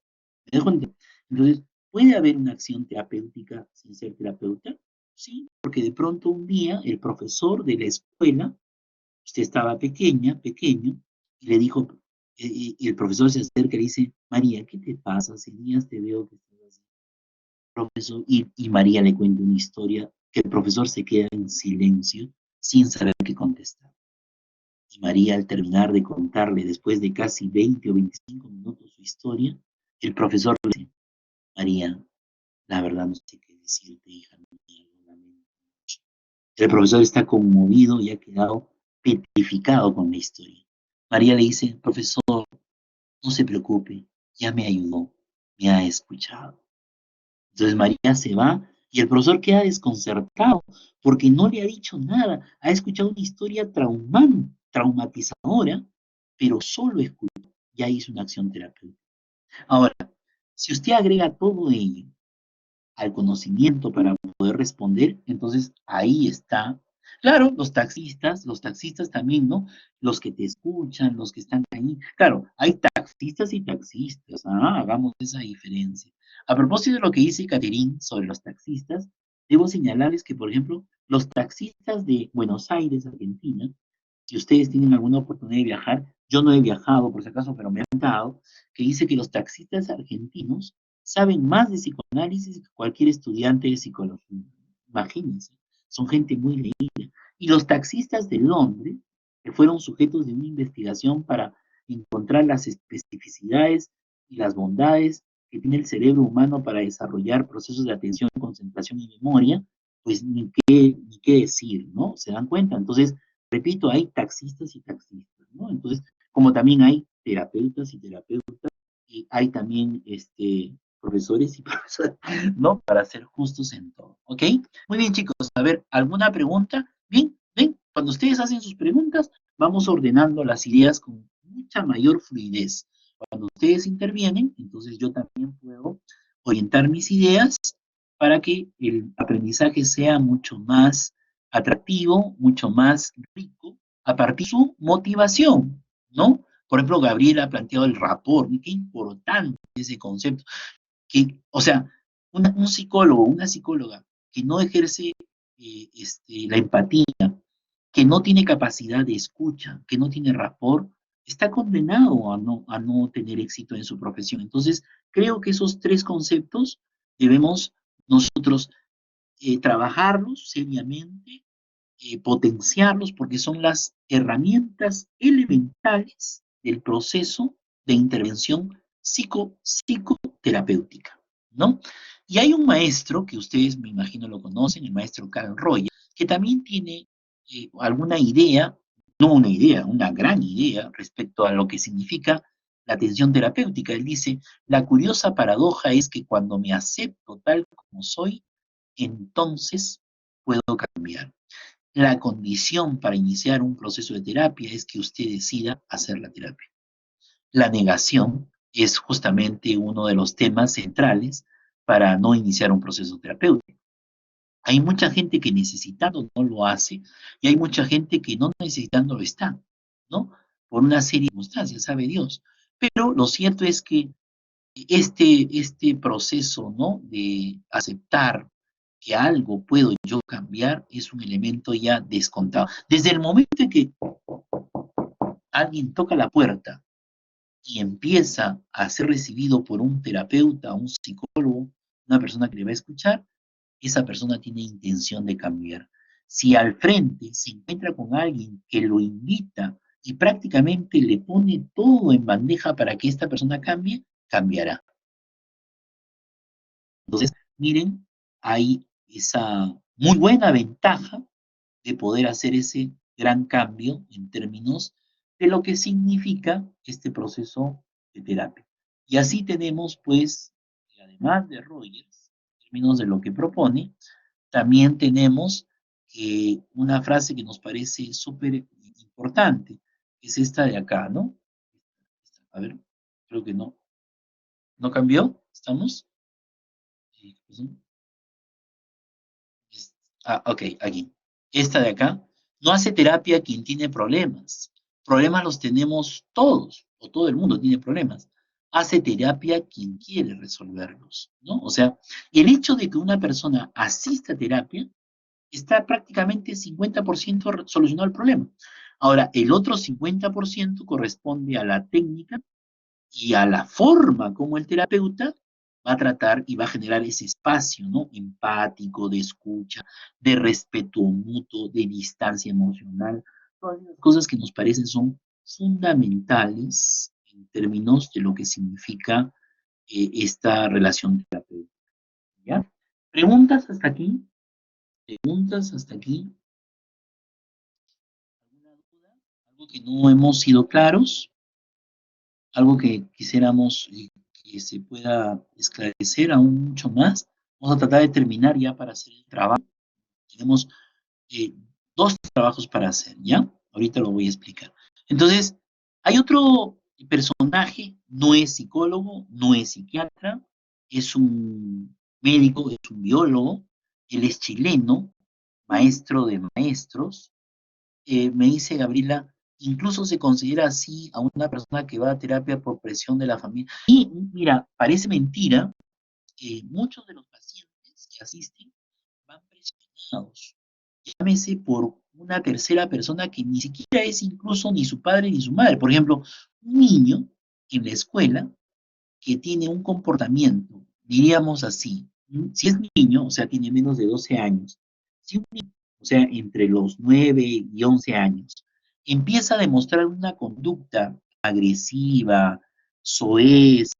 ¿Me dejo entender? Entonces, ¿puede haber una acción terapéutica sin ser terapeuta? Sí, porque de pronto un día el profesor de la escuela, usted estaba pequeña, pequeño, y le dijo, y el profesor se acerca y le dice, María, ¿qué te pasa? Hace días te veo que estás así. Profesor, y María le cuenta una historia que el profesor se queda en silencio sin saber qué contestar. Y María, al terminar de contarle después de casi 20 o 25 minutos su historia, el profesor le dice, María, la verdad no sé qué decirte, hija mía, lo lamento mucho. El profesor está conmovido y ha quedado petrificado con la historia. María le dice, profesor, no se preocupe, ya me ayudó, me ha escuchado. Entonces María se va y el profesor queda desconcertado porque no le ha dicho nada, ha escuchado una historia traumatizadora, pero solo escuchó, ya hizo una acción terapéutica. Ahora, si usted agrega todo ello al conocimiento para poder responder, entonces ahí está. Claro, los taxistas también, ¿no? Los que te escuchan, los que están ahí. Claro, hay taxistas y taxistas, ¿ah? Hagamos esa diferencia. A propósito de lo que dice Caterín sobre los taxistas, debo señalarles que, por ejemplo, los taxistas de Buenos Aires, Argentina, si ustedes tienen alguna oportunidad de viajar, yo no he viajado por si acaso, pero me han dado, que dice que los taxistas argentinos saben más de psicoanálisis que cualquier estudiante de psicología. Imagínense, son gente muy leída. Y los taxistas de Londres, que fueron sujetos de una investigación para encontrar las especificidades y las bondades que tiene el cerebro humano para desarrollar procesos de atención, concentración y memoria, pues ni qué decir, ¿no? ¿Se dan cuenta? Entonces, repito, hay taxistas y taxistas, ¿no? Entonces, como también hay terapeutas y terapeutas, y hay también profesores y profesoras, ¿no? Para ser justos en todo, ¿ok? Muy bien, chicos, a ver, ¿alguna pregunta? Bien, ven, cuando ustedes hacen sus preguntas, vamos ordenando las ideas con mucha mayor fluidez. Cuando ustedes intervienen, entonces yo también puedo orientar mis ideas para que el aprendizaje sea mucho más atractivo, mucho más rico, a partir de su motivación, ¿no? Por ejemplo, Gabriela ha planteado el rapport, qué importante ese concepto. Que, o sea, un psicólogo, una psicóloga que no ejerce la empatía, que no tiene capacidad de escucha, que no tiene rapport, está condenado a no tener éxito en su profesión. Entonces, creo que esos tres conceptos debemos nosotros trabajarlos seriamente, potenciarlos, porque son las herramientas elementales del proceso de intervención psicoterapéutica, ¿no? Y hay un maestro que ustedes me imagino lo conocen, el maestro Carl Royer, que también tiene alguna idea, no una idea, una gran idea respecto a lo que significa la atención terapéutica. Él dice, la curiosa paradoja es que cuando me acepto tal como soy, entonces puedo cambiar. La condición para iniciar un proceso de terapia es que usted decida hacer la terapia. La negación es justamente uno de los temas centrales para no iniciar un proceso terapéutico. Hay mucha gente que necesitando no lo hace y hay mucha gente que no necesitando lo está, ¿no? Por una serie de circunstancias, sabe Dios. Pero lo cierto es que este proceso, ¿no? De aceptar que algo puedo yo cambiar es un elemento ya descontado. Desde el momento en que alguien toca la puerta y empieza a ser recibido por un terapeuta, un psicólogo, una persona que le va a escuchar, esa persona tiene intención de cambiar. Si al frente se encuentra con alguien que lo invita y prácticamente le pone todo en bandeja para que esta persona cambie, cambiará. Entonces, miren, hay esa muy buena ventaja de poder hacer ese gran cambio en términos de lo que significa este proceso de terapia. Y así tenemos, pues, además de Rogers, en términos de lo que propone, también tenemos una frase que nos parece súper importante, que es esta de acá, ¿no? A ver, creo que no. ¿No cambió? ¿Estamos? ¿Qué pasó? Ok, aquí. Esta de acá. No hace terapia quien tiene problemas. Problemas los tenemos todos, o todo el mundo tiene problemas. Hace terapia quien quiere resolverlos, ¿no? O sea, el hecho de que una persona asista a terapia está prácticamente 50% solucionado el problema. Ahora, el otro 50% corresponde a la técnica y a la forma como el terapeuta va a tratar y va a generar ese espacio, ¿no? Empático, de escucha, de respeto mutuo, de distancia emocional, todas las cosas que nos parecen son fundamentales en términos de lo que significa esta relación terapéutica, ¿ya? ¿Preguntas hasta aquí? ¿Preguntas hasta aquí? ¿Alguna duda? ¿Algo que no hemos sido claros? ¿Algo que quisiéramos que se pueda esclarecer aún mucho más. Vamos a tratar de terminar ya para hacer el trabajo. Tenemos eh, dos trabajos para hacer, ¿ya? Ahorita lo voy a explicar. Entonces, hay otro personaje, no es psicólogo, no es psiquiatra, es un médico, es un biólogo, él es chileno, maestro de maestros. Me dice Gabriela, incluso se considera así a una persona que va a terapia por presión de la familia. Y mira, parece mentira, muchos de los pacientes que asisten van presionados, llámese por una tercera persona que ni siquiera es incluso ni su padre ni su madre. Por ejemplo, un niño en la escuela que tiene un comportamiento, diríamos así, si es niño, o sea, tiene menos de 12 años, si un niño, o sea, entre los 9 y 11 años, empieza a demostrar una conducta agresiva, soez,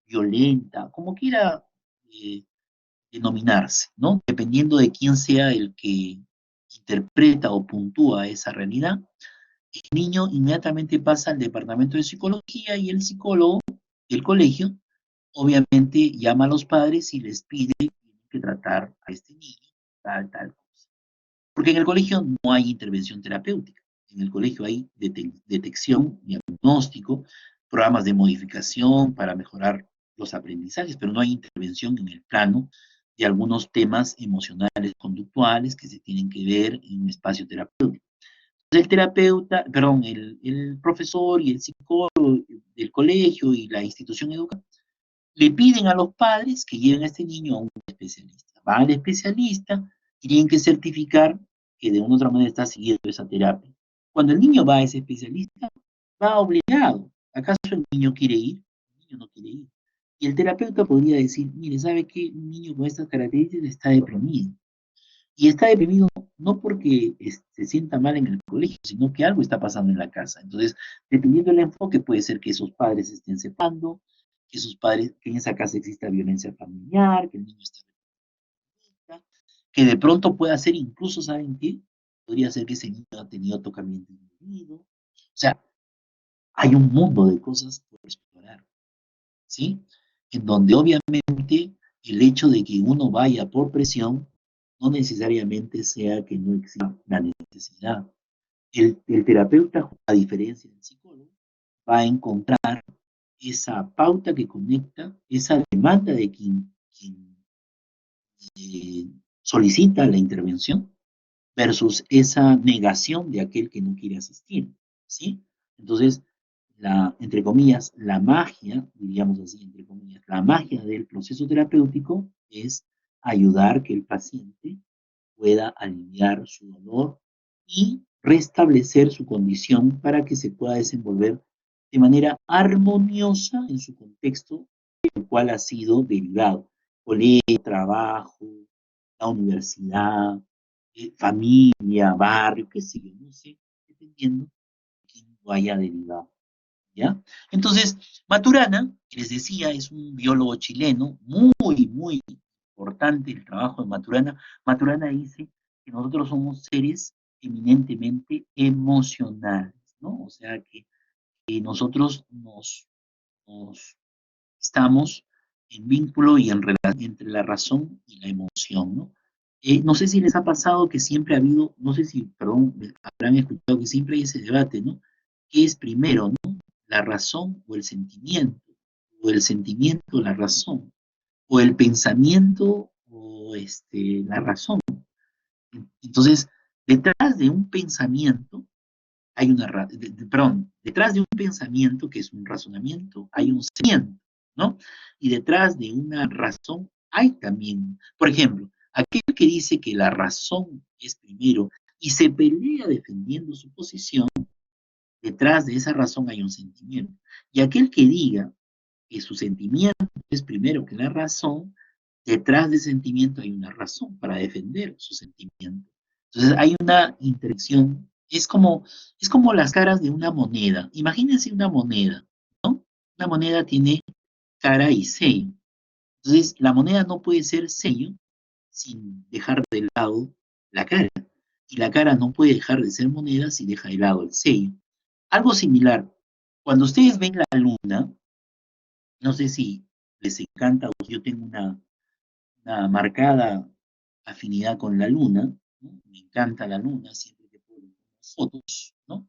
violenta, como quiera eh, denominarse, ¿no? Dependiendo de quién sea el que interpreta o puntúa esa realidad, el niño inmediatamente pasa al departamento de psicología y el psicólogo del colegio obviamente llama a los padres y les pide que tratar a este niño, tal cosa. Porque en el colegio no hay intervención terapéutica. En el colegio hay detección, diagnóstico, programas de modificación para mejorar los aprendizajes, pero no hay intervención en el plano de algunos temas emocionales, conductuales que se tienen que ver en un espacio terapéutico. El terapeuta, perdón, el profesor y el psicólogo del colegio y la institución educativa le piden a los padres que lleven a este niño a un especialista. Va al especialista y tienen que certificar que de una u otra manera está siguiendo esa terapia. Cuando el niño va a ese especialista, va obligado. ¿Acaso el niño quiere ir? El niño no quiere ir. Y el terapeuta podría decir, mire, ¿sabe qué? Un niño con estas características está deprimido. Y está deprimido no porque se sienta mal en el colegio, sino que algo está pasando en la casa. Entonces, dependiendo del enfoque, puede ser que esos padres estén separando, que sus padres, que en esa casa exista violencia familiar, que el niño está que de pronto pueda ser incluso, ¿saben qué? Podría ser que ese niño ha tenido tocamiento indebido. O sea, hay un mundo de cosas por explorar, ¿sí? En donde obviamente el hecho de que uno vaya por presión no necesariamente sea que no exista la necesidad. El terapeuta, a diferencia del psicólogo, va a encontrar esa pauta que conecta, esa demanda de quien eh, solicita la intervención versus esa negación de aquel que no quiere asistir, ¿sí? Entonces, entre comillas, la magia, diríamos así, entre comillas, la magia del proceso terapéutico es ayudar que el paciente pueda aliviar su dolor y restablecer su condición para que se pueda desenvolver de manera armoniosa en su contexto del cual ha sido derivado. Colegio, trabajo, la universidad, familia, barrio, qué sé yo, no sé, dependiendo de quién lo haya derivado. ¿Ya? Entonces, Maturana, que les decía, es un biólogo chileno, muy importante el trabajo de Maturana. Maturana dice que nosotros somos seres eminentemente emocionales, ¿no? O sea, que nosotros nos estamos en vínculo y en relación entre la razón y la emoción, ¿no? No sé si les ha pasado que siempre ha habido, no sé si, perdón, habrán escuchado que siempre hay ese debate, ¿no? ¿Qué es primero, no? ¿La razón o el sentimiento? ¿O el sentimiento o la razón? ¿O el pensamiento o la razón? Entonces, detrás de un pensamiento hay perdón, detrás de un pensamiento que es un razonamiento, hay un sentimiento, ¿no? Y detrás de una razón hay también, por ejemplo, aquel que dice que la razón es primero y se pelea defendiendo su posición, detrás de esa razón hay un sentimiento. Y aquel que diga que su sentimiento es primero que la razón, detrás del sentimiento hay una razón para defender su sentimiento. Entonces hay una interacción, es como las caras de una moneda. Imagínense una moneda, ¿no? Una moneda tiene cara y sello. Entonces la moneda no puede ser sello sin dejar de lado la cara. Y la cara no puede dejar de ser moneda si deja de lado el sello. Algo similar, cuando ustedes ven la luna, No sé si les encanta, yo tengo una marcada afinidad con la luna, ¿no? Me encanta la luna, siempre que puedo fotos, ¿no?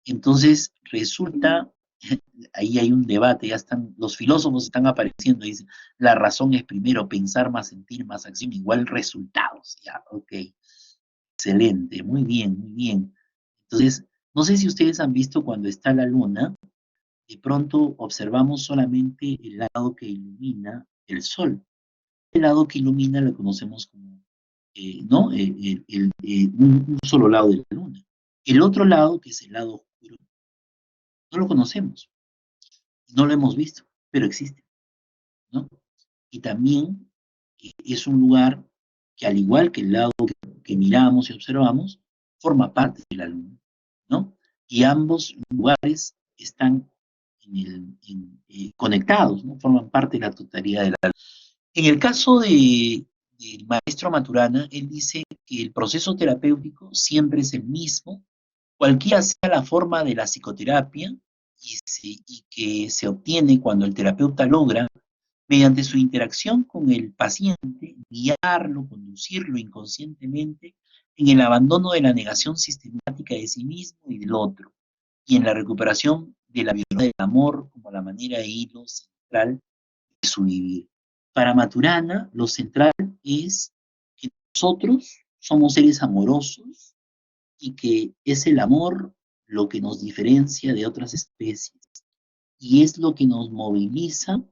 Entonces resulta, ahí hay un debate, ya están, los filósofos están apareciendo y dicen, la razón es primero pensar más, sentir más acción, igual resultados, ya, ok, excelente, muy bien, muy bien. Entonces, no sé si ustedes han visto cuando está la luna, de pronto observamos solamente el lado que ilumina el sol. El lado que ilumina lo conocemos como, ¿no? Un solo lado de la luna. El otro lado, que es el lado oscuro, no lo conocemos, no lo hemos visto, pero existe, ¿no? Y también es un lugar que, al igual que el lado que miramos y observamos, forma parte de la luna, ¿no? Y ambos lugares están conectados, ¿no? Forman parte de la totalidad de la luna. En el caso del maestro Maturana, él dice que el proceso terapéutico siempre es el mismo, cualquiera sea la forma de la psicoterapia, y que se obtiene cuando el terapeuta logra, mediante su interacción con el paciente, guiarlo, conducirlo inconscientemente en el abandono de la negación sistemática de sí mismo y del otro, y en la recuperación de la violencia del amor como la manera de hilo central de su vivir. Para Maturana, lo central es que nosotros somos seres amorosos y que es el amor lo que nos diferencia de otras especies y es lo que nos moviliza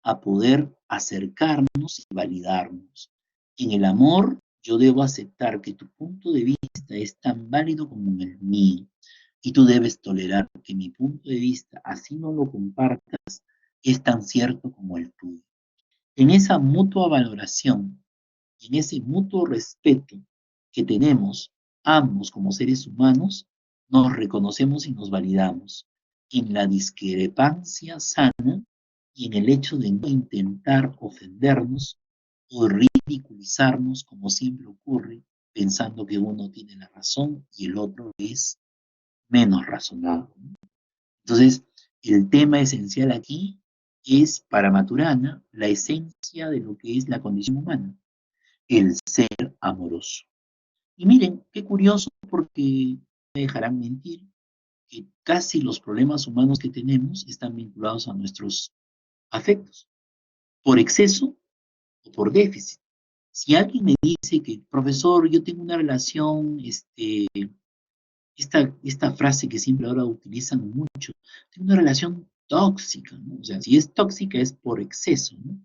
a poder acercarnos y validarnos. En el amor, yo debo aceptar que tu punto de vista es tan válido como el mío, y tú debes tolerar que mi punto de vista, así no lo compartas, es tan cierto como el tuyo. En esa mutua valoración, en ese mutuo respeto que tenemos ambos como seres humanos, nos reconocemos y nos validamos en la discrepancia sana y en el hecho de no intentar ofendernos o ridiculizarnos como siempre ocurre, pensando que uno tiene la razón y el otro es menos razonado. Entonces, el tema esencial aquí es, para Maturana, la esencia de lo que es la condición humana, el ser amoroso. Y miren, qué curioso, porque me dejarán mentir que casi los problemas humanos que tenemos están vinculados a nuestros afectos, por exceso o por déficit. Si alguien me dice que, profesor, yo tengo una relación, esta frase que siempre ahora utilizan mucho, tengo una relación tóxica, ¿no? O sea, si es tóxica es por exceso, ¿no?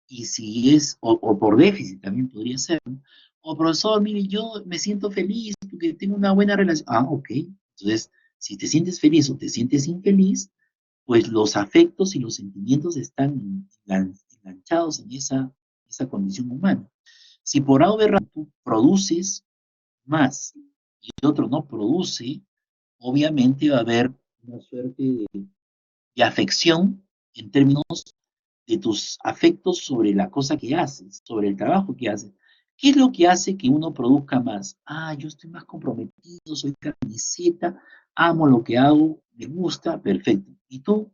Y si es, o por déficit también podría ser, ¿no? O profesor, mire, yo me siento feliz porque tengo una buena relación. Ah, ok. Entonces, si te sientes feliz o te sientes infeliz, pues los afectos y los sentimientos están enganchados en esa condición humana. Si por A o B razón tú produces más y el otro no produce, obviamente va a haber una suerte de afección en términos de tus afectos sobre la cosa que haces, sobre el trabajo que haces. ¿Qué es lo que hace que uno produzca más? Ah, yo estoy más comprometido, soy camiseta, amo lo que hago, me gusta, perfecto. ¿Y tú?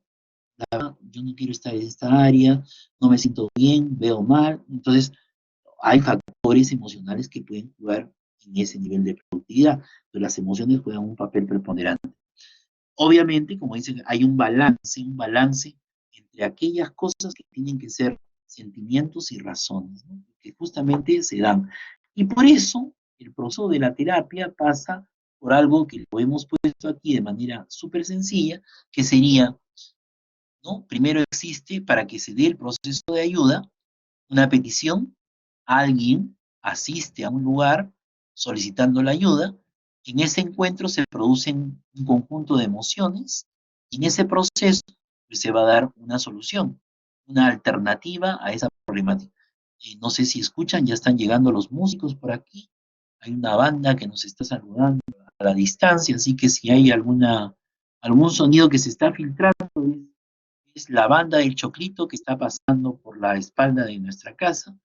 Yo no quiero estar en esta área, no me siento bien, veo mal. Entonces, hay factores emocionales que pueden jugar en ese nivel de productividad, pero las emociones juegan un papel preponderante. Obviamente, como dicen, hay un balance entre aquellas cosas que tienen que ser sentimientos y razones, ¿no? Que justamente se dan. Y por eso el proceso de la terapia pasa por algo que lo hemos puesto aquí de manera súper sencilla, que sería, ¿no? Primero existe, para que se dé el proceso de ayuda, una petición, alguien asiste a un lugar solicitando la ayuda, en ese encuentro se producen un conjunto de emociones y en ese proceso pues, se va a dar una solución, una alternativa a esa problemática. No sé si escuchan, ya están llegando los músicos por aquí, hay una banda que nos está saludando a la distancia, así que si hay algún sonido que se está filtrando, es la banda del Choclito que está pasando por la espalda de nuestra casa,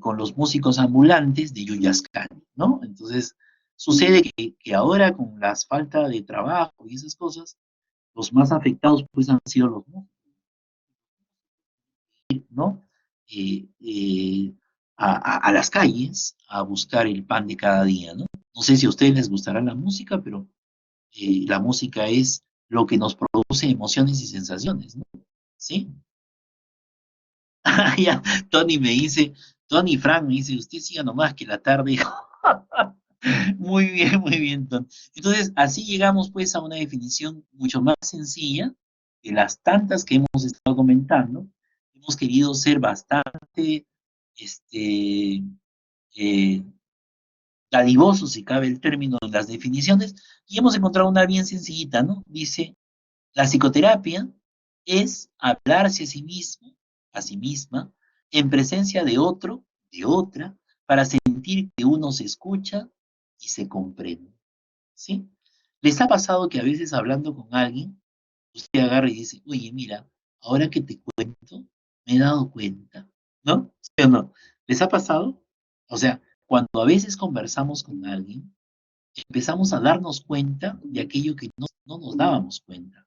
con los músicos ambulantes de Yuyascani, ¿no? Entonces, sucede que ahora con la falta de trabajo y esas cosas, los más afectados pues han sido los músicos. ¿no? Eh, eh, a las calles a buscar el pan de cada día, ¿no? No sé si a ustedes les gustará la música, pero la música es lo que nos produce emociones y sensaciones, ¿no? ¿Sí? Ya, Tony me dice, Tony Frank me dice, usted siga nomás que la tarde. Muy bien, Tony. Entonces, así llegamos pues a una definición mucho más sencilla de las tantas que hemos estado comentando. Hemos querido ser bastante, este, eh, dadivosos, si cabe el término, en las definiciones, y hemos encontrado una bien sencillita, ¿no? Dice, la psicoterapia es hablarse a sí mismo, a sí misma, en presencia de otro, de otra, para sentir que uno se escucha y se comprende. ¿Sí? ¿Les ha pasado que a veces hablando con alguien, usted agarra y dice, oye, mira, ahora que te cuento, me he dado cuenta, ¿no? ¿Sí o no? ¿Les ha pasado? O sea, cuando a veces conversamos con alguien, empezamos a darnos cuenta de aquello que no nos dábamos cuenta.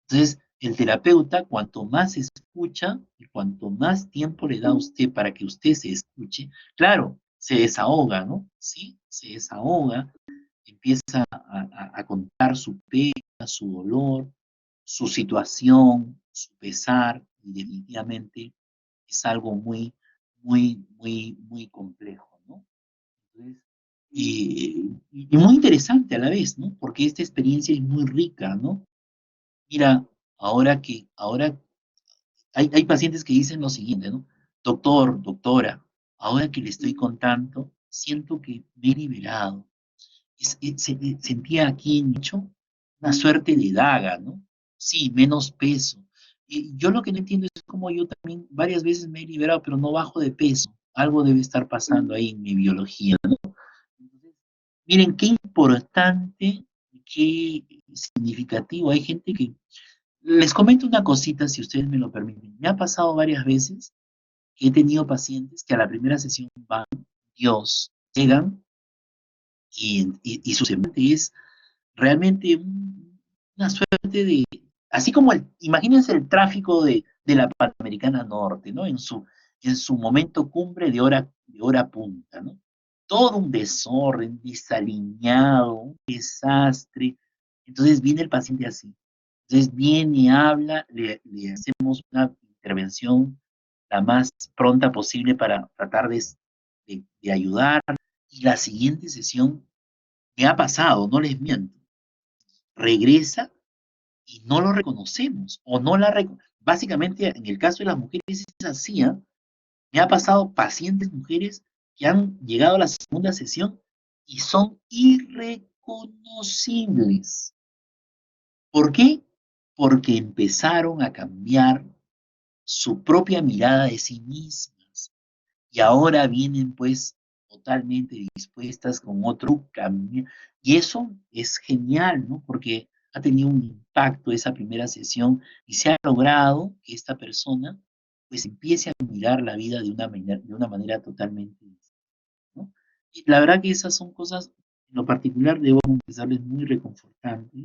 Entonces, el terapeuta, cuanto más escucha y cuanto más tiempo le da a usted para que usted se escuche, claro, se desahoga, ¿no? Sí, se desahoga, empieza a contar su pena, su dolor, su situación, su pesar, y definitivamente es algo muy complejo, ¿no? Entonces, y muy interesante a la vez, ¿no? Porque esta experiencia es muy rica, ¿no? Mira, ahora hay pacientes que dicen lo siguiente, ¿no? Doctor, doctora, ahora que le estoy contando, siento que me he liberado. Sentía aquí en mi pecho una suerte de daga, ¿no? Sí, menos peso. Y yo lo que no entiendo es cómo yo también varias veces me he liberado, pero no bajo de peso. Algo debe estar pasando ahí en mi biología, ¿no? Entonces, miren qué importante, qué significativo. Hay gente que les comento una cosita, si ustedes me lo permiten. Me ha pasado varias veces que he tenido pacientes que a la primera sesión van, Dios, llegan y su semblante es realmente una suerte de, así como imagínense el tráfico de la Panamericana Norte, ¿no? En su momento cumbre de hora punta, ¿no? Todo un desorden, desalineado, un desastre. Entonces viene el paciente así. Entonces viene, habla, le hacemos una intervención la más pronta posible para tratar de ayudar. Y la siguiente sesión me ha pasado, no les miento, regresa y no lo reconocemos o no la básicamente en el caso de las mujeres es así, ¿eh? Me ha pasado pacientes mujeres que han llegado a la segunda sesión y son irreconocibles. ¿Por qué? Porque empezaron a cambiar su propia mirada de sí mismas y ahora vienen pues totalmente dispuestas con otro cambio. Y eso es genial, ¿no? Porque ha tenido un impacto esa primera sesión y se ha logrado que esta persona pues empiece a mirar la vida de una manera totalmente distinta, ¿no? Y la verdad que esas son cosas, en lo particular, debo confesarles, muy reconfortantes.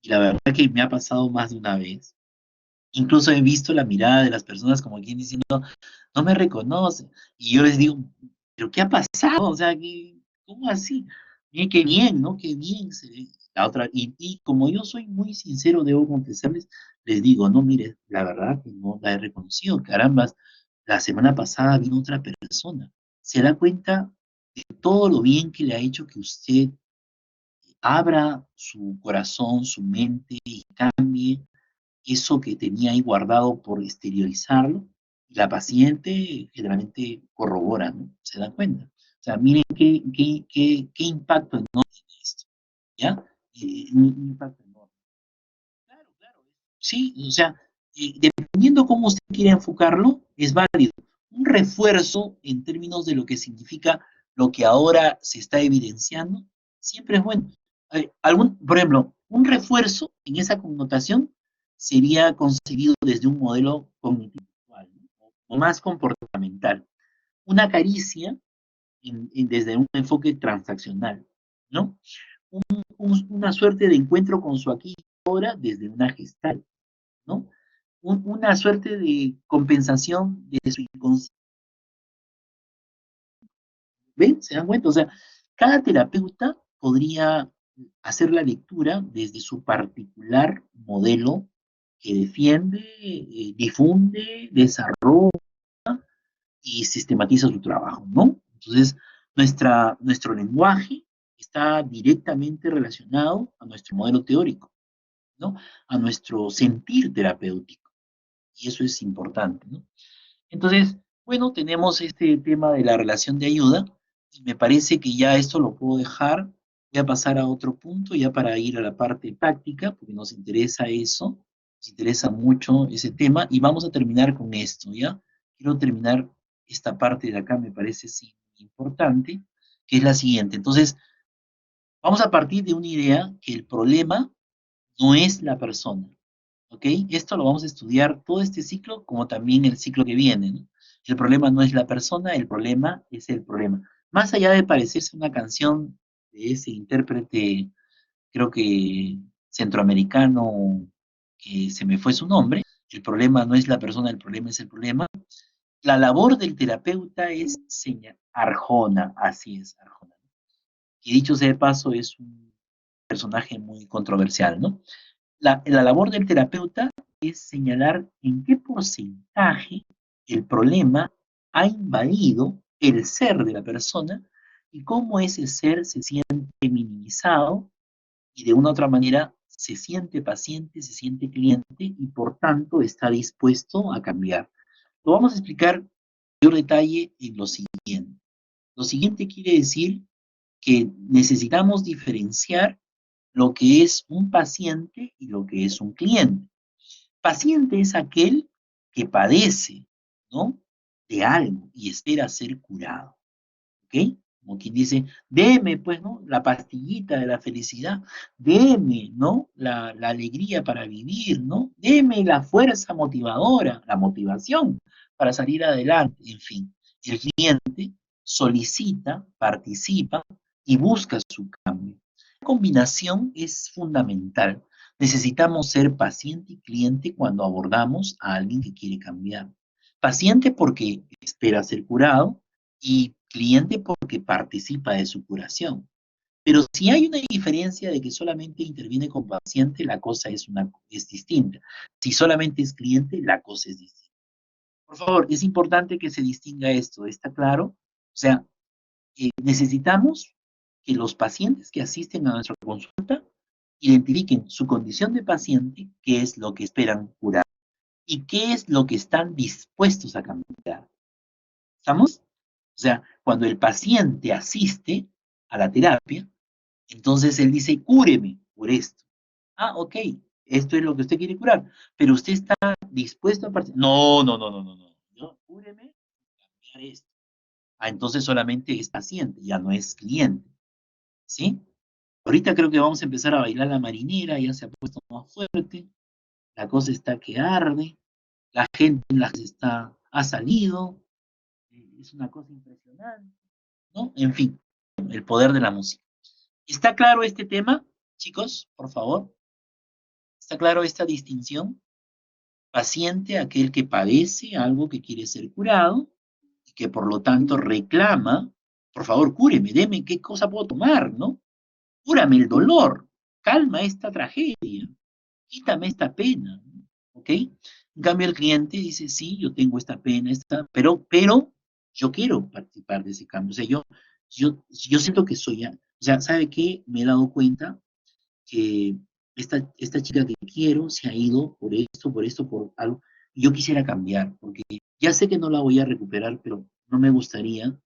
Y la verdad que me ha pasado más de una vez. Incluso he visto la mirada de las personas como quien diciendo, no me reconoce. Y yo les digo, ¿pero qué ha pasado? O sea, ¿cómo así? Bien, qué bien, ¿no? Qué bien se ve. La otra, y como yo soy muy sincero, debo confesarles, les digo, no, mire, la verdad que no la he reconocido. Carambas, la semana pasada vino otra persona. Se da cuenta de todo lo bien que le ha hecho que usted abra su corazón, su mente y cambie eso que tenía ahí guardado por exteriorizarlo, y la paciente generalmente corrobora, ¿no? Se da cuenta. O sea, miren qué impacto enorme tiene esto, ¿ya? Un impacto enorme. Claro, claro. Sí, o sea, dependiendo cómo usted quiera enfocarlo, es válido. Un refuerzo en términos de lo que significa lo que ahora se está evidenciando, siempre es bueno. Por ejemplo, un refuerzo en esa connotación sería concebido desde un modelo cognitivo, ¿no? O más comportamental. Una caricia desde un enfoque transaccional, ¿no? Una suerte de encuentro con su aquí y ahora desde una gestal, ¿no? una suerte de compensación de su inconsciente. ¿Ven? ¿Se dan cuenta? O sea, cada terapeuta podría hacer la lectura desde su particular modelo que defiende, difunde, desarrolla y sistematiza su trabajo, ¿no? Entonces, nuestro lenguaje está directamente relacionado a nuestro modelo teórico, ¿no? A nuestro sentir terapéutico. Y eso es importante, ¿no? Entonces, bueno, tenemos este tema de la relación de ayuda y me parece que ya esto lo puedo dejar. Voy a pasar a otro punto ya para ir a la parte práctica, porque nos interesa eso, nos interesa mucho ese tema y vamos a terminar con esto, ¿ya? Quiero terminar esta parte de acá, me parece sí, importante, que es la siguiente. Entonces, vamos a partir de una idea que el problema no es la persona, ¿ok? Esto lo vamos a estudiar todo este ciclo como también el ciclo que viene, ¿no? El problema no es la persona, el problema es el problema. Más allá de parecerse una canción de ese intérprete, creo que centroamericano, que se me fue su nombre, el problema no es la persona, el problema es el problema. La labor del terapeuta es señalar, Arjona, así es, Arjona. Y dicho sea de paso, es un personaje muy controversial, ¿no? La labor del terapeuta es señalar en qué porcentaje el problema ha invadido el ser de la persona y cómo ese ser se siente minimizado y de una u otra manera se siente paciente, se siente cliente y por tanto está dispuesto a cambiar. Lo vamos a explicar en mayor detalle en lo siguiente. Lo siguiente quiere decir que necesitamos diferenciar lo que es un paciente y lo que es un cliente. Paciente es aquel que padece, ¿no? De algo y espera ser curado, ¿ok? Como quien dice, deme, pues, ¿no? La pastillita de la felicidad, deme, ¿no? La alegría para vivir, ¿no? Deme la fuerza motivadora, la motivación para salir adelante, en fin. El cliente solicita, participa y busca su cambio. La combinación es fundamental. Necesitamos ser paciente y cliente cuando abordamos a alguien que quiere cambiar. Paciente porque espera ser curado y cliente porque participa de su curación. Pero si hay una diferencia de que solamente interviene con paciente, la cosa es distinta. Si solamente es cliente, la cosa es distinta. Por favor, es importante que se distinga esto, ¿está claro? O sea, necesitamos que los pacientes que asisten a nuestra consulta identifiquen su condición de paciente, qué es lo que esperan curar y qué es lo que están dispuestos a cambiar. ¿Estamos? O sea, cuando el paciente asiste a la terapia, entonces él dice, cúreme por esto. Ah, ok, esto es lo que usted quiere curar, pero usted está dispuesto a participar. No, no, no, no, no, no. Yo, cúreme, cambiar esto. Ah, entonces solamente es paciente, ya no es cliente. ¿Sí? Ahorita creo que vamos a empezar a bailar la marinera, ya se ha puesto más fuerte, la cosa está que arde, la gente en la que está, ha salido, es una cosa impresionante, ¿no? En fin, el poder de la música. ¿Está claro este tema, chicos? Por favor. ¿Está claro esta distinción? Paciente, aquel que padece algo que quiere ser curado y que por lo tanto reclama, por favor, cúreme, deme qué cosa puedo tomar, ¿no? Cúrame el dolor, calma esta tragedia, quítame esta pena, ¿ok? En cambio el cliente dice, sí, yo tengo esta pena, pero yo quiero participar de ese cambio. O sea, yo siento que soy, o sea, ¿sabe qué? Me he dado cuenta que esta chica que quiero se ha ido por esto, por algo. Y yo quisiera cambiar, porque ya sé que no la voy a recuperar, pero no me gustaría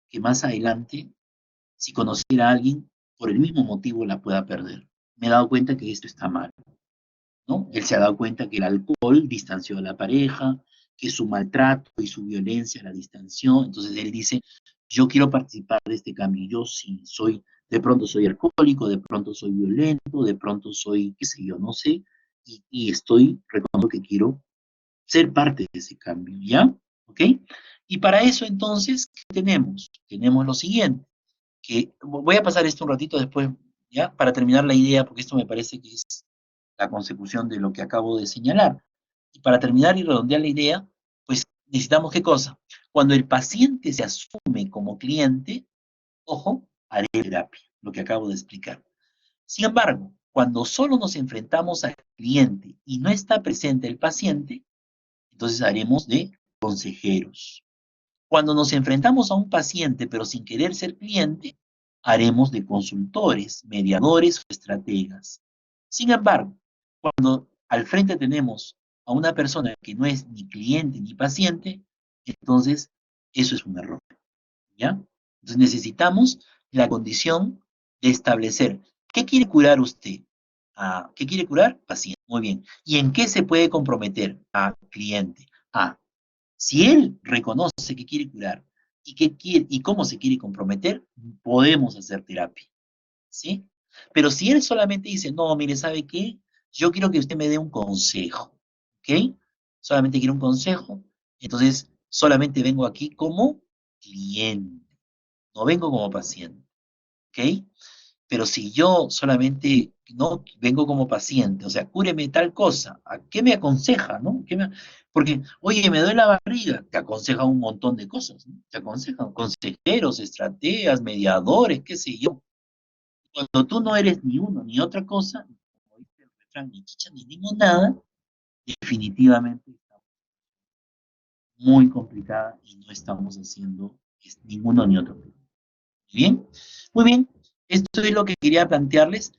que más adelante, si conociera a alguien, por el mismo motivo la pueda perder. Me he dado cuenta que esto está mal, ¿no? Él se ha dado cuenta que el alcohol distanció a la pareja, que su maltrato y su violencia la distanció. Entonces él dice, yo quiero participar de este cambio. Yo sí soy, de pronto soy alcohólico, de pronto soy violento, de pronto soy, qué sé yo, no sé, y estoy recordando que quiero ser parte de ese cambio, ¿ya? ¿Ok? Y para eso entonces, ¿qué tenemos? Tenemos lo siguiente, que voy a pasar esto un ratito después, ¿ya? Para terminar la idea, porque esto me parece que es la consecución de lo que acabo de señalar. Y para terminar y redondear la idea, pues necesitamos ¿qué cosa? Cuando el paciente se asume como cliente, ojo, haré terapia, lo que acabo de explicar. Sin embargo, cuando solo nos enfrentamos al cliente y no está presente el paciente, entonces haremos de consejeros. Cuando nos enfrentamos a un paciente pero sin querer ser cliente, haremos de consultores, mediadores o estrategas. Sin embargo, cuando al frente tenemos a una persona que no es ni cliente ni paciente, entonces eso es un error, ¿ya? Entonces necesitamos la condición de establecer qué quiere curar usted. ¿Qué quiere curar? Paciente. Muy bien. ¿Y en qué se puede comprometer? Cliente. Si él reconoce que quiere curar y, que quiere, y cómo se quiere comprometer, podemos hacer terapia, ¿sí? Pero si él solamente dice, no, mire, ¿sabe qué? Yo quiero que usted me dé un consejo, ¿ok? Solamente quiero un consejo, entonces solamente vengo aquí como cliente, no vengo como paciente, ¿ok? Pero si yo solamente no vengo como paciente, o sea, cúreme tal cosa, ¿a qué me aconseja, no? Porque, oye, me duele la barriga, te aconseja un montón de cosas, ¿no? Te aconsejan consejeros, estrategas, mediadores, qué sé yo. Cuando tú no eres ni uno ni otra cosa, como dice el refrán, ni chicha ni limonada, definitivamente está muy complicada y no estamos haciendo ninguno ni otro. Muy bien, muy bien. Esto es lo que quería plantearles.